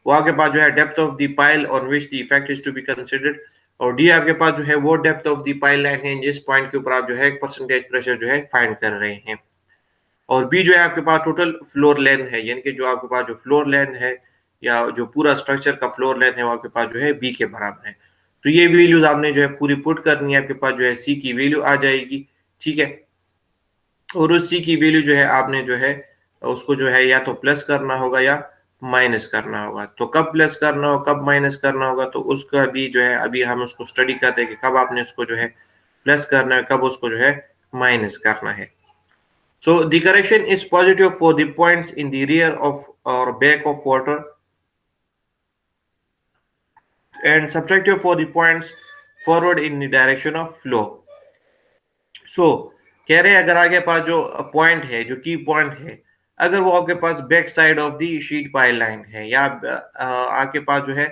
वो आपके पास जो है depth of the pile on which the effect is to be considered, और डी आपके पास जो है वो depth of the pile line है जिस पॉइंट के ऊपर आप जो है परसेंटेज प्रेशर जो है फाइंड कर रहे हैं। और बी जो है आपके पास टोटल फ्लोर लेंथ है, यानी कि जो आपके पास जो फ्लोर लेंथ है या जो पूरा स्ट्रक्चर का फ्लोर लेंथ है वो आपके पास जो है बी के बराबर है। तो ये वैल्यूज आपने जो है पूरी पुट करनी है, आपके पास जो है सी की वैल्यू आ जाएगी। ठीक है, और उस सी की वैल्यू जो है आपने जो है उसको जो है या तो प्लस करना होगा या माइनस करना होगा। तो कब प्लस करना होगा कब माइनस करना होगा, तो उसका भी जो है अभी हम उसको स्टडी करते हैं कि कब आपने उसको जो है प्लस करना है, कब उसको जो है माइनस करना है। So the correction is positive for the points in the rear of or back of water and subtractive for the points forward in the direction of flow। So कह रहे हैं अगर आपके पास जो पॉइंट है, जो की पॉइंट है, अगर वो आपके पास back side of the sheet pile line है या आपके पास जो है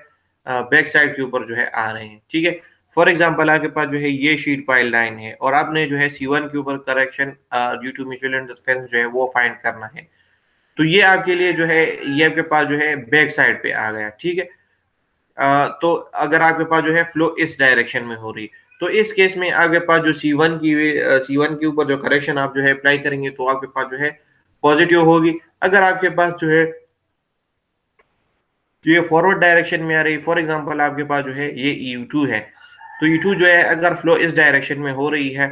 बैक साइड के ऊपर जो है आ रहे हैं, ठीक है, फॉर एग्जांपल आपके पास जो है ये शीट पाइल लाइन है और आपने जो है C1 के ऊपर correction due to mutual interference जो है वो फाइंड करना है। तो ये आपके लिए जो है ये आपके पास जो है बैक साइड पे आ गया, ठीक है। तो अगर आपके पास जो है फ्लो इस डायरेक्शन में हो रही तो इस केस में आपके पास जो C1 के ऊपर जो करेक्शन आप जो है अप्लाई करेंगे तो आपके पास जो है पॉजिटिव होगी। अगर आपके पास जो है ये फॉरवर्ड डायरेक्शन में आ रही, फॉर एग्जांपल आपके पास जो है ये E2 है, तो E2 जो है अगर फ्लो इस डायरेक्शन में हो रही है,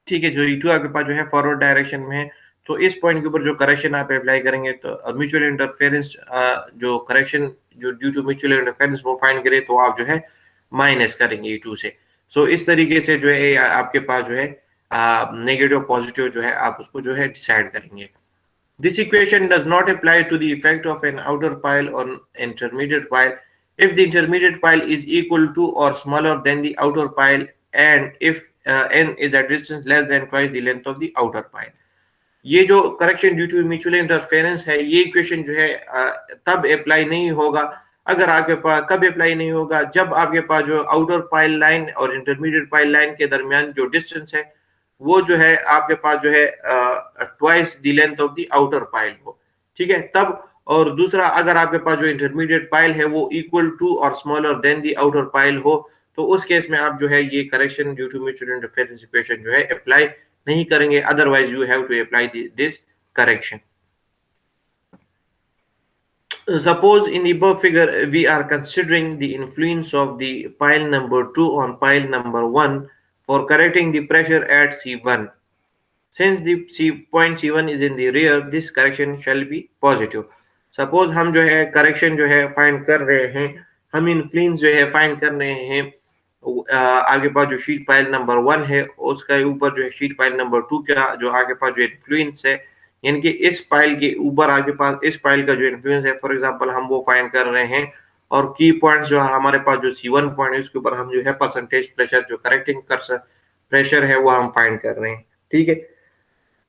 ठीक है, जो E2 आपके पास जो है फॉरवर्ड डायरेक्शन में है, तो इस पॉइंट के ऊपर जो करेक्शन आप अप्लाई करेंगे तो म्यूचुअल इंटरफेरेंस जो करेक्शन जो ड्यू टू म्यूचुअल इंटरफेरेंस वो फाइंड करें तो आप जो है माइनस करेंगे E2 से। सो इस तरीके से जो है आपके पास जो है नेगेटिव पॉजिटिव जो है आप उसको जो है डिसाइड करेंगे। This equation does not apply to the effect of an outer pile on intermediate pile if the intermediate pile is equal to or smaller than the outer pile and if n is a distance less than twice the length of the outer pile। ये जो correction due to mutual interference है ये equation जो है तब apply नहीं होगा अगर आपके पास कब अप्लाई नहीं होगा जब आपके पास जो आउटर पाइल लाइन और इंटरमीडिएट पाइल लाइन के दरमियान जो डिस्टेंस है वो जो है आपके पास जो है twice the length of the outer pile हो, ठीक है तब। और दूसरा अगर आपके पास जो इंटरमीडिएट पाइल है वो इक्वल टू और smaller than the outer pile हो तो उस केस में आप जो है ये correction due to mutual interference equation जो है अप्लाई नहीं करेंगे, otherwise you have to apply this correction. Suppose in the above figure we are considering the influence of the pile number 2 on pile number 1 for correcting the pressure at C1. Since the point C1 is in the rear, this correction shall be positive. Suppose हम जो है correction जो है find कर रहे हैं, हम influence जो है find कर रहे हैं आगे पास जो शीट पाइल नंबर 1 है उसका ऊपर जो है शीट पाइल नंबर 2 का जो आगे पास जो इन्फ्लुएंस है यानी कि इस पाइल के ऊपर आगे पास इस पाइल का जो इन्फ्लुएंस है फॉर एग्जांपल हम वो फाइंड कर रहे हैं और की पॉइंट्स जो हमारे पास जो C1 पॉइंट है उसके ऊपर हम जो है परसेंटेज प्रेशर जो करेक्टिंग प्रेशर है वो हम फाइंड कर रहे हैं, ठीक है।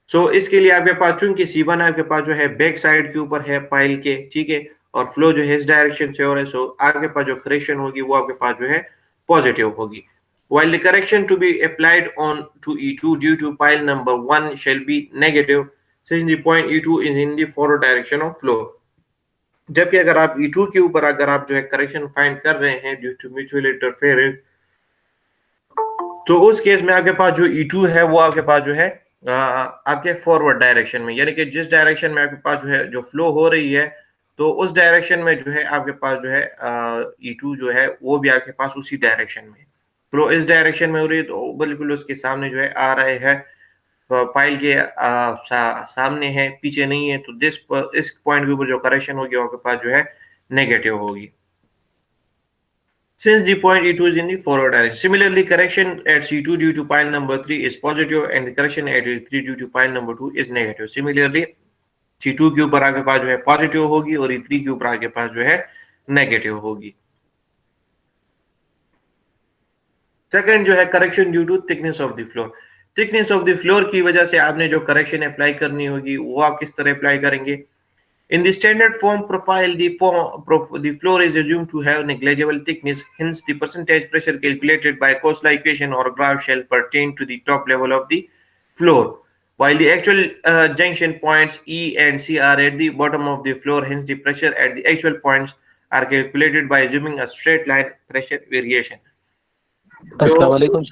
सो इसके लिए आपके पास चूंकि C1 आपके पास जो है बैक साइड के ऊपर है पाइल के, ठीक है, और फ्लो जो है इस डायरेक्शन से हो रहा है सो आगे पास जो करेक्शन होगी वो आपके पास जो है पॉजिटिव होगी। While the correction to be applied on to E2 due to pile number 1 shall be negative since the point E2 is in the forward direction of flow। जबकि अगर आप E2 के ऊपर अगर आप जो है करेक्शन फाइंड कर रहे हैं ड्यू टू म्यूचुअल इंटरफेरेंस तो उस केस में आपके पास जो E2 है वो आपके पास जो है आपके फॉरवर्ड डायरेक्शन में यानी कि जिस डायरेक्शन में आपके पास जो है जो फ्लो हो रही है तो उस डायरेक्शन में जो है आपके पास जो है E2 जो है वो भी आपके पास उसी डायरेक्शन में फ्लो इस डायरेक्शन में हो रही है तो बिल्कुल उसके सामने जो है आ रहे हैं पाइल के सामने है पीछे नहीं है तो इस पॉइंट के ऊपर जो करेक्शन होगी आपके पास जो है नेगेटिव होगी since the point E2 is in the forward direction। Similarly, correction at C2 due to pile number 3 is positive and the correction at E3 due to pile number 2 is negative। Similarly, C2 के ऊपर आपके पास जो है positive होगी और E3 के ऊपर आपके पास जो है नेगेटिव होगी। सेकंड जो है correction due to thickness of the floor. Thickness of the floor की वजह से आपने जो करेक्शन अप्लाई करनी होगी वो आप किस तरह अप्लाई करेंगे। In the standard form profile, the floor is assumed to have negligible thickness. Hence, the percentage pressure calculated by Koszla equation or graph shall pertain to the top level of the floor, while the actual junction points E and C are at the bottom of the floor. Hence, the pressure at the actual points are calculated by assuming a straight line pressure variation। अस्सलाम वालेकुम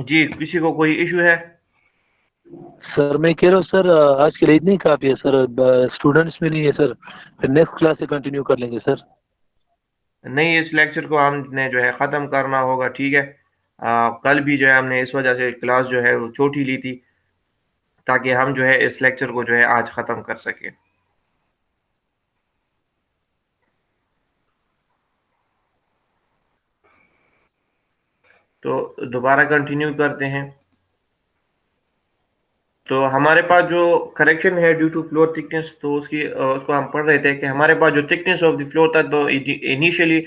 जी, किसी को कोई issue है? Sir. मैं कह रहा हूँ सर आज के लिए इतनी काफ़ी है सर, स्टूडेंट्स में नहीं है सर, फिर नेक्स्ट क्लास से कंटिन्यू कर लेंगे सर। नहीं, इस लेक्चर को हमने जो है ख़त्म करना होगा, ठीक है। कल भी जो है हमने इस वजह से क्लास जो है वो छोटी ली थी ताकि हम जो है इस लेक्चर को जो है आज ख़त्म कर सकें। तो दोबारा कंटिन्यू करते हैं। तो हमारे पास जो करेक्शन है ड्यू टू फ्लोर थिकनेस तो उसको हम पढ़ रहे थे कि हमारे पास जो थिकनेस ऑफ द फ्लोर था तो इनिशियली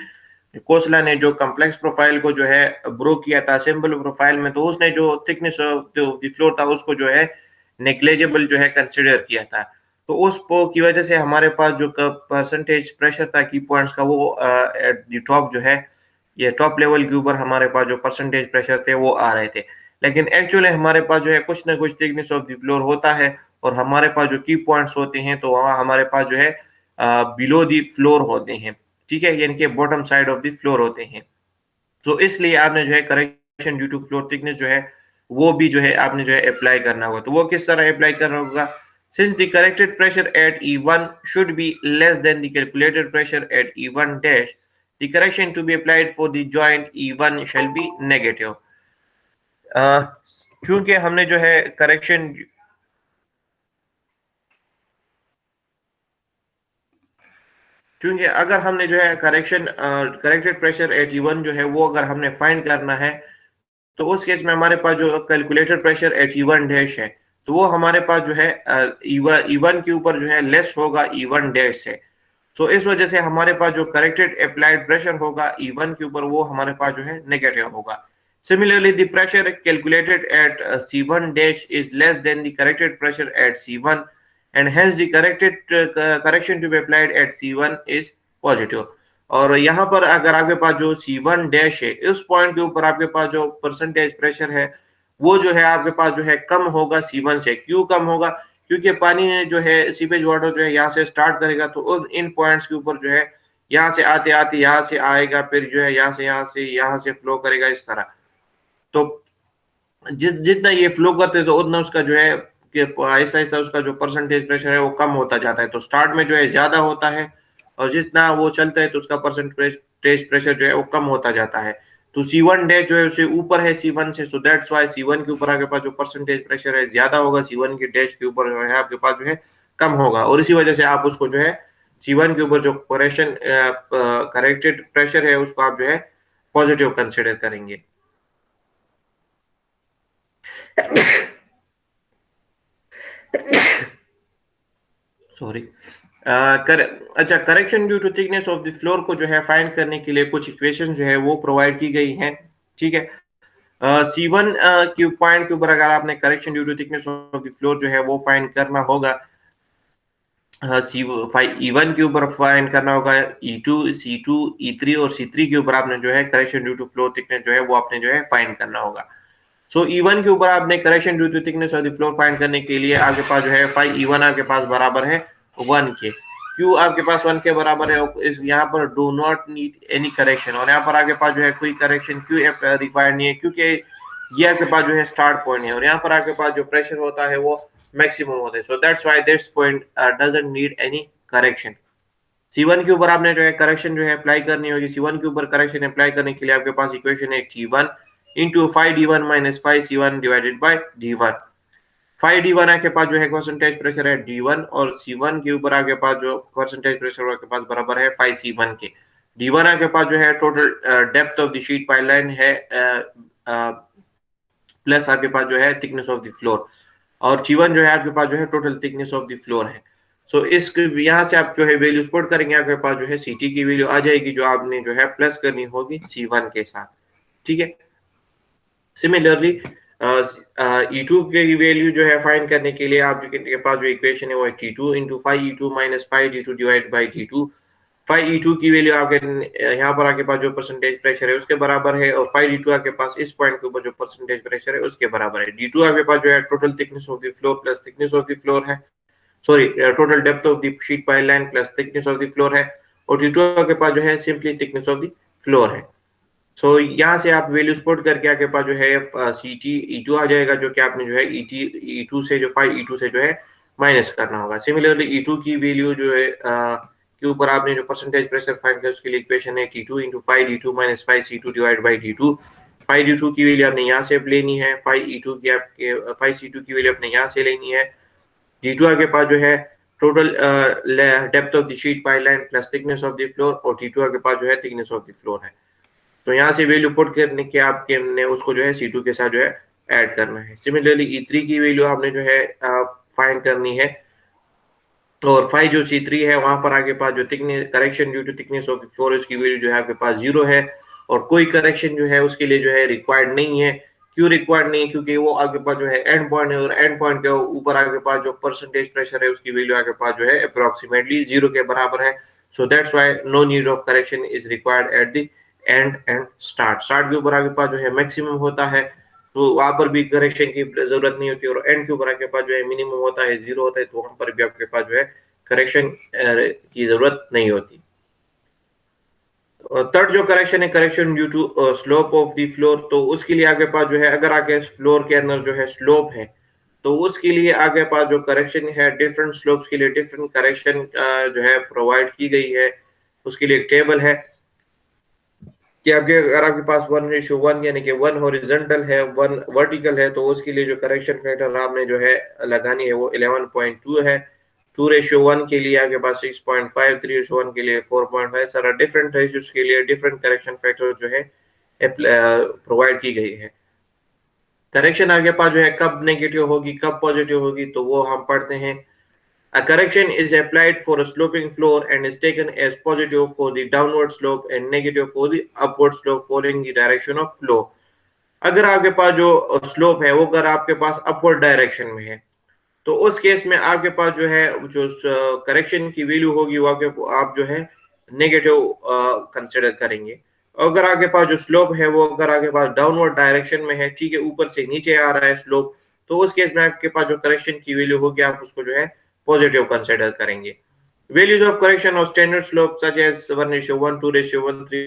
कोसला ने जो कॉम्प्लेक्स प्रोफाइल को जो है ब्रो किया था सिंपल प्रोफाइल में, तो उसने जो थिकनेस ऑफ द फ्लोर था उसको जो है नेग्लेजेबल जो है कंसिडर किया था। तो उस की वजह से हमारे पास जो परसेंटेज प्रेशर था की पॉइंट्स का वो एट द टॉप जो है ये टॉप लेवल के ऊपर हमारे पास जो परसेंटेज प्रेशर थे वो आ रहे थे। लेकिन एक्चुअली हमारे पास जो है कुछ ना कुछ थिकनेस ऑफ द फ्लोर होता है और हमारे पास जो की पॉइंट्स होते हैं तो वहाँ हमारे पास जो है बिलो द फ्लोर होते हैं, ठीक है? यानी कि bottom side of the floor होते हैं। तो इसलिए आपने जो है correction due to floor thickness जो है वो भी जो है आपने जो है अप्लाई करना होगा। तो वो किस तरह अप्लाई करना होगा? Since the corrected pressure at E1 should be less than the calculated pressure at E1 dash, the correction to be applied for the joint E1 shall be negative। चूंकि हमने जो है करेक्शन क्योंकि अगर हमने जो है करेक्टेड प्रेशर एट E1 जो है वो अगर हमने फाइंड करना है तो उस केस में हमारे पास जो calculated pressure at E1 dash है तो वो हमारे पास जो है E1 के ऊपर जो है लेस होगा E1 डैश से। सो इस वजह से हमारे पास जो करेक्टेड अप्लाइड प्रेशर होगा E1 के ऊपर वो हमारे पास जो है नेगेटिव होगा। Similarly, the pressure calculated at C1 dash is less than the corrected pressure at C1 and hence the correction to be applied at C1 is positive। और यहाँ पर अगर आपके पास जो C1 डैश है इस पॉइंट के ऊपर आपके पास जो परसेंटेज प्रेशर है वो जो है आपके पास जो है कम होगा C1 से। क्यों कम होगा? क्योंकि पानी जो है सीपेज वाटर जो है यहाँ से स्टार्ट करेगा तो इन पॉइंट्स के ऊपर जो है यहाँ से आते आते यहाँ से आएगा फिर जो है यहाँ से फ्लो करेगा इस तरह। तो जितना ये फ्लो करते तो उतना उसका जो है कि ऐसा ऐसा उसका जो परसेंटेज प्रेशर है वो कम होता जाता है। तो स्टार्ट में जो है ज्यादा होता है और जितना वो चलता है तो उसका परसेंटेज प्रेशर जो है वो कम होता जाता है। तो C1 डैश जो है उससे ऊपर है C1 से, सो दैट्स व्हाई C1 के ऊपर आपके पास जो परसेंटेज प्रेशर है ज्यादा होगा, C1 के डैश के ऊपर जो है आपके पास जो है कम होगा और इसी वजह से आप उसको जो है C1 के ऊपर जो करेक्टेड प्रेशर है उसको आप जो है पॉजिटिव कंसिडर करेंगे। सॉरी। अच्छा, correction due to thickness of the floor को जो है फाइंड करने के लिए कुछ इक्वेशन जो है वो प्रोवाइड की गई हैं, ठीक है? C1 के पॉइंट के ऊपर अगर आपने correction due to thickness of the floor जो है वो फाइंड करना होगा, E1 के ऊपर फाइंड करना होगा, E2, C2, E3 और C3 के ऊपर आपने जो है correction due to floor thickness जो है वो आपने जो है फाइंड करना होगा। सो E1 के ऊपर आपने correction due to thickness of the floor find करने के लिए आपके पास जो है फाई E1 आपके पास बराबर है 1 के। क्यों आपके पास 1 के बराबर है? इस यहाँ पर do not need any correction और यहाँ पर आपके पास जो है कोई करेक्शन क्यों रिक्वायर्ड नहीं है? क्योंकि ये आपके पास जो है स्टार्ट पॉइंट है और यहाँ पर आपके पास जो प्रेशर होता है वो मैक्सिमम होता है। So that's why this point doesn't need any correction. C1 के ऊपर आपने जो है करेक्शन जो है अप्लाई करनी होगी। C1 के ऊपर करेक्शन अप्लाई करने के लिए आपके पास इक्वेशन है T1 into 5D1 minus 5C1 divided by D1। 5D1 आपके पास जो है परसेंटेज प्रेशर है D1 और C1 के ऊपर आपके पास जो परसेंटेज प्रेशर आपके पास बराबर है 5C1 के। D1 आपके पास जो है total depth of the sheet pipeline है प्लस आपके पास जो है थिकनेस ऑफ द फ्लोर और T1 जो है आपके पास जो है total thickness of the floor है। सो इस यहाँ से आप जो है वैल्यूज पुट करेंगे, आपके पास जो है CT की वैल्यू आ जाएगी जो आपने जो है प्लस करनी होगी C1 के साथ, ठीक है? सिमिलरली E2 की वैल्यू जो है फाइंड करने के लिए आप के पास जो इक्वेशन है वो है T2 into 5E2 minus 5D2 divide by D2। 5E2 की वैल्यू आपके यहाँ पर आपके पास जो परसेंटेज प्रेशर है उसके बराबर है और 5D2 आपके पास इस पॉइंट के ऊपर जो परसेंटेज प्रेशर है उसके बराबर है। D2 आपके पास जो है total thickness of the floor plus thickness of the floor है, sorry total depth of the sheet pile line plus thickness of the floor है और T2 आपके पास जो है simply thickness of the floor है। सो यहाँ से आप वैल्यूज पुट करके आपके पास जो है CT E2 आ जाएगा जो कि आपने जो है E2 से जो 5E2 से जो है माइनस करना होगा। सिमिलरली E2 की वैल्यू जो है के ऊपर आपने जो परसेंटेज प्रेशर फाइंड किया उसके लिए इक्वेशन है T2 into 5D2 minus 5C2 divide by D2। 5D2 की वैल्यू आपने यहाँ से लेनी है, 5E2 की आपके 5C2 की वैल्यू आपने यहाँ से लेनी है। D2 आपके पास जो है total depth of the sheet pile line plus thickness of the floor और T2 आपके पास जो है थिकनेस ऑफ द फ्लोर है। तो यहाँ से वैल्यू पुट करने के आपके ने उसको जो है C2 के साथ जो है ऐड करना है। सिमिलरली E3 की वैल्यू आपने जो है फाइंड करनी है और 5 जो C3 है वहां पर आपके पास जो thickness correction due to thickness of the floor की वैल्यू जो है आपके पास 0 है और कोई करेक्शन जो है उसके लिए जो है रिक्वायर्ड नहीं है। क्यों रिक्वायर्ड नहीं, क्योंकि वो आपके पास जो है एंड पॉइंट है और एंड पॉइंट के ऊपर आपके पास जो परसेंटेज प्रेशर है उसकी वैल्यू आपके पास जो है अप्रोक्सीमेटली 0 के बराबर है। So that's why no need of correction is required at the end start के ऊपर आपके पास जो है मैक्सिमम होता है, तो वहां पर भी करेक्शन की जरूरत नहीं होती, और एंड के ऊपर आपके पास जो है मिनिमम होता है, 0 होता है, तो वहां पर भी आपके पास जो है करेक्शन की जरूरत नहीं होती। थर्ड जो करेक्शन है, correction due to slope of the floor, तो उसके लिए आपके पास जो है अगर आपके फ्लोर के अंदर जो है स्लोप है तो उसके लिए आपके पास जो करेक्शन है डिफरेंट स्लोप्स के लिए डिफरेंट करेक्शन जो है प्रोवाइड की गई है। उसके लिए एक टेबल है कि आपके अगर आपके पास 1:1 यानी कि 1 हॉरिजॉन्टल है 1 वर्टिकल है, तो उसके लिए जो करेक्शन फैक्टर आपने जो है लगानी है वो 11.2 है। 2:1 के लिए आपके पास 6.5, 3:1 के लिए 4.5, सारा डिफरेंट रेशियोज के लिए डिफरेंट करेक्शन फैक्टर जो है प्रोवाइड की गई है। करेक्शन आपके पास जो है कब नेगेटिव होगी कब पॉजिटिव होगी तो वो हम पढ़ते हैं। A correction is applied for a sloping floor and is taken as positive for the downward slope and negative for the upward slope following the direction of flow। अगर आपके पास जो स्लोप है वो अगर आपके पास अपवर्ड डायरेक्शन में है तो उस केस में आपके पास जो है जो करेक्शन की वैल्यू होगी वो आपके आप जो है नेगेटिव कंसिडर करेंगे। अगर आपके पास जो स्लोप है वो अगर आपके पास डाउनवर्ड डायरेक्शन में है, ठीक है, ऊपर से नीचे आ रहा है स्लोप, तो उस केस में आपके पास जो करेक्शन की वैल्यू होगी आप उसको जो है पॉजिटिव कंसिडर करेंगे। Values of correction of standard slope such as 1:1, 2:1, 3।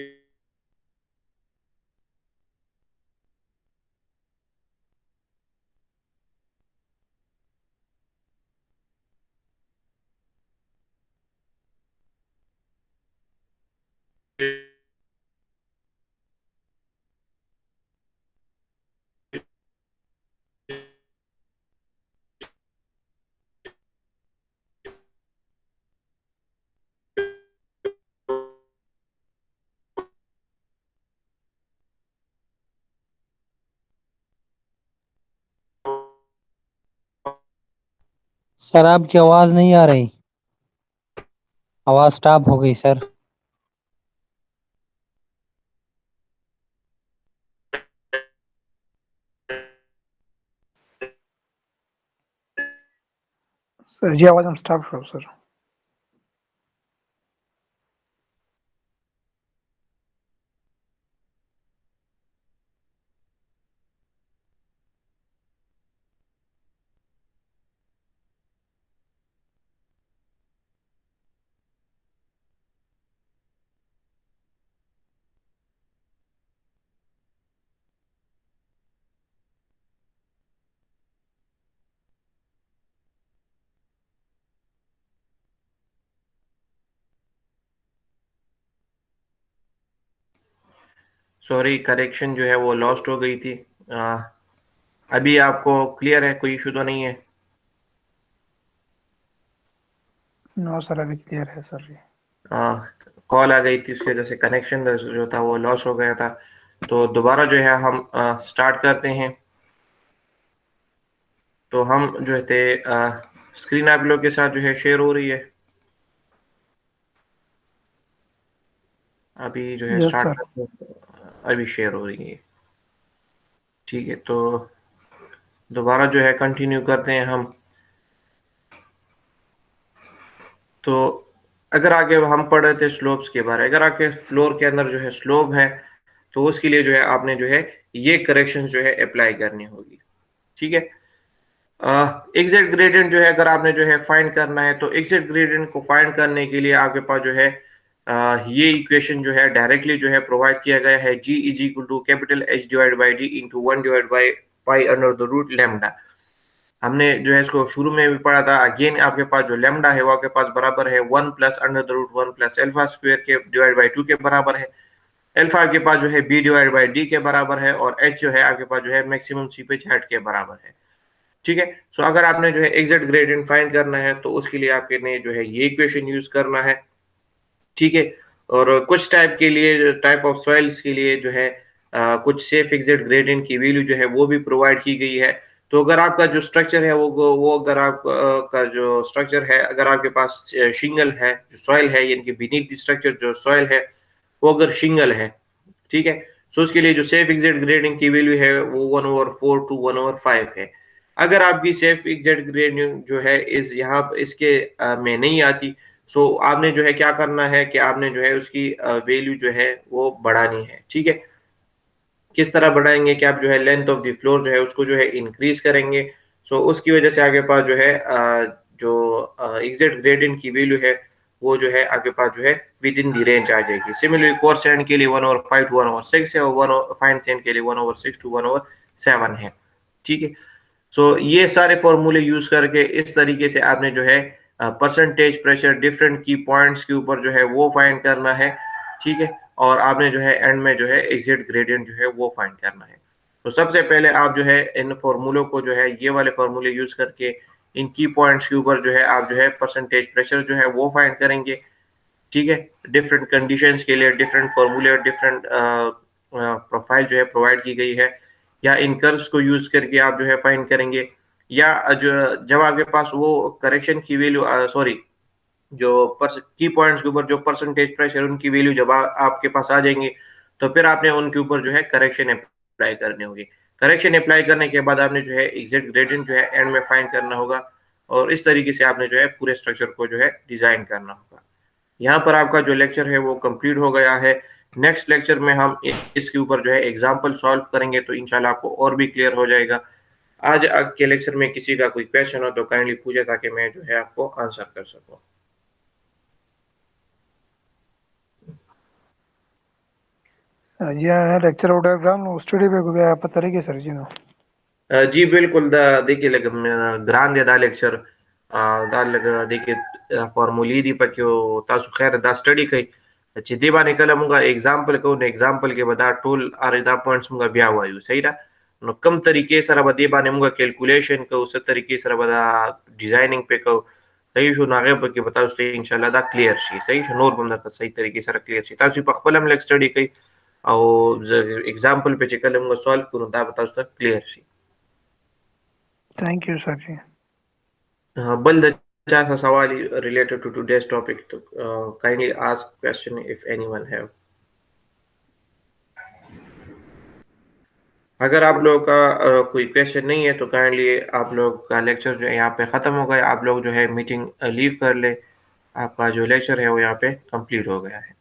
Sir आपकी आवाज नहीं आ रही, आवाज स्टॉप हो गई सर। सर जी आवाज हम स्टॉप हो सर। सॉरी, करेक्शन जो है वो लॉस्ट हो गई थी। अभी आपको क्लियर है, कोई इशू तो नहीं है? नो सर अभी क्लियर है सर जी। कॉल आ गई थी उसकी वजह से कनेक्शन जो था वो लॉस हो गया था। तो दोबारा जो है हम स्टार्ट करते हैं। तो हम जो थे स्क्रीन आप लोग के साथ जो है शेयर हो रही है, अभी जो है यस स्टार्ट सर। करते हैं, अभी शेयर हो रही है। ठीक है, तो दोबारा जो है कंटिन्यू करते हैं हम। तो अगर आगे हम पढ़ रहे थे स्लोप्स के बारे, अगर आपके फ्लोर के अंदर जो है स्लोप है तो उसके लिए जो है आपने जो है ये करेक्शन जो है अप्लाई करनी होगी। ठीक है, एग्जैक्ट ग्रेडियंट जो है अगर आपने जो है फाइंड करना है तो एग्जैक्ट ग्रेडियंट को फाइंड करने के लिए आपके पास जो है ये इक्वेशन जो है डायरेक्टली जो है प्रोवाइड किया गया है, G is equal to capital H divide by D into 1 divide by pi under the root lambda. हमने जो है इसको शुरू में भी पढ़ा था। अगेन आपके पास जो लैम्डा है वो आपके पास बराबर है 1 plus under the root 1 plus alpha square के डिवाइड बाई 2 के बराबर है। एल्फा आपके पास जो है बी डिवाइड बाई डी के बराबर है और एच जो है आपके पास जो है मैक्सिमम सीपेज हाइट के बराबर है। ठीक है, सो अगर आपने जो है एग्जैक्ट ग्रेडियंट फाइंड करना है तो उसके लिए आपके ने जो है ये इक्वेशन यूज करना है। ठीक है, और कुछ टाइप के लिए टाइप ऑफ सॉइल्स के लिए जो है कुछ सेफ एग्जैक्ट ग्रेडियंट की वैल्यू जो है वो भी प्रोवाइड की गई है। तो अगर आपका जो स्ट्रक्चर है वो अगर आप का जो स्ट्रक्चर है अगर आपके पास शिंगल है, जो सॉइल है यानी कि बीनीथ द स्ट्रक्चर जो सॉइल है वो अगर शिंगल है, ठीक है, सो उसके लिए जो सेफ एग्जिट ग्रेडिंग की वैल्यू है वो 1/4 टू 1/5 है। अगर आपकी सेफ एग्जिट ग्रेडिंग जो है इस यहाँ इसके में नहीं आती, सो आपने जो है क्या करना है कि आपने जो है उसकी वैल्यू जो है वो बढ़ानी है, ठीक है। किस तरह बढ़ाएंगे कि आप जो है लेंथ ऑफ द फ्लोर जो है उसको जो है इंक्रीज करेंगे। सो उसकी वजह से आगे पास जो है जो एग्जिट ग्रेडियंट की वैल्यू है वो जो है आगे पास जो है विद इन द रेंज आ जाएगी। सिमिलरली कोसेंट के लिए 1/5 टू 1/6 है, और फाइन सेंट के लिए 1/6 टू 1/7 है, ठीक है। सो ये सारे फॉर्मूले यूज करके इस तरीके से आपने जो है परसेंटेज प्रेशर डिफरेंट की पॉइंट्स के ऊपर जो है वो फाइंड करना है, ठीक है। और आपने जो है एंड में जो है एग्जिट ग्रेडियंट जो है वो फाइंड करना है। तो सबसे पहले आप जो है इन फॉर्मूलों को जो है ये वाले फॉर्मूले यूज करके इन की पॉइंट्स के ऊपर जो है आप जो है परसेंटेज प्रेशर जो है वो फाइंड करेंगे, ठीक है। डिफरेंट कंडीशंस के लिए डिफरेंट फॉर्मूले और डिफरेंट प्रोफाइल जो है प्रोवाइड की गई है, या इन कर्व्स को यूज करके आप जो है फाइंड करेंगे, या जो जब आपके पास वो करेक्शन की वैल्यू सॉरी जो की पॉइंट्स के ऊपर जो परसेंटेज प्रेशर उनकी वैल्यू जब आपके पास आ जाएंगे, तो फिर आपने उनके ऊपर जो है करेक्शन अप्लाई करनी होगी। करेक्शन अप्लाई करने के बाद आपने जो है एग्जैक्ट ग्रेडियंट जो है एंड में फाइंड करना होगा, और इस तरीके से आपने जो है पूरे स्ट्रक्चर को जो है डिजाइन करना होगा। यहाँ पर आपका जो लेक्चर है वो कंप्लीट हो गया है। नेक्स्ट लेक्चर में हम इसके ऊपर जो है एग्जाम्पल सॉल्व करेंगे, तो इंशाल्लाह आपको और भी क्लियर हो जाएगा। आज के लेक्चर में किसी का कोई क्वेश्चन हो तो काइंडली पूछे, ताकि मैं जो है आपको आंसर कर सकूं। जी हाँ लेक्चर डायग्राम स्टडी पे पता रही सर जी ना जी बिल्कुल देखिए ग्रांड दा लेक्चर देखिए फॉर्मूली दी पक्यो तासु खैर दा स्टडी कई अच्छी दीबा निकल मुंगा एग्जांपल को ने एग्जांपल के बदा टूल आर दा पॉइंट्स मुंगा ब्या हुआ यू सही रा नो कम तरीके सर बदीबा ने मुंगा कैलकुलेशन को उस तरीके सर बदा डिजाइनिंग पे को सही शो नागे पर के बताओ तो इंशाल्लाह दा क्लियर शी सही शो नोर बंदा सही तरीके सर क्लियर शी तासु पखपलम लेक स्टडी कई और एग्जांपल पे चकल मुंगा सॉल्व करूं दा बताओ तो क्लियर शी। थैंक यू सर जी बल the chance a सवाल related to today's topic to kindly ask question if anyone have। अगर आप लोगों का कोई क्वेश्चन नहीं है तो काइंडली आप लोग का लेक्चर जो है यहाँ पे ख़त्म हो गया। आप लोग जो है मीटिंग लीव कर ले, आपका जो लेक्चर है वो यहाँ पे कंप्लीट हो गया है।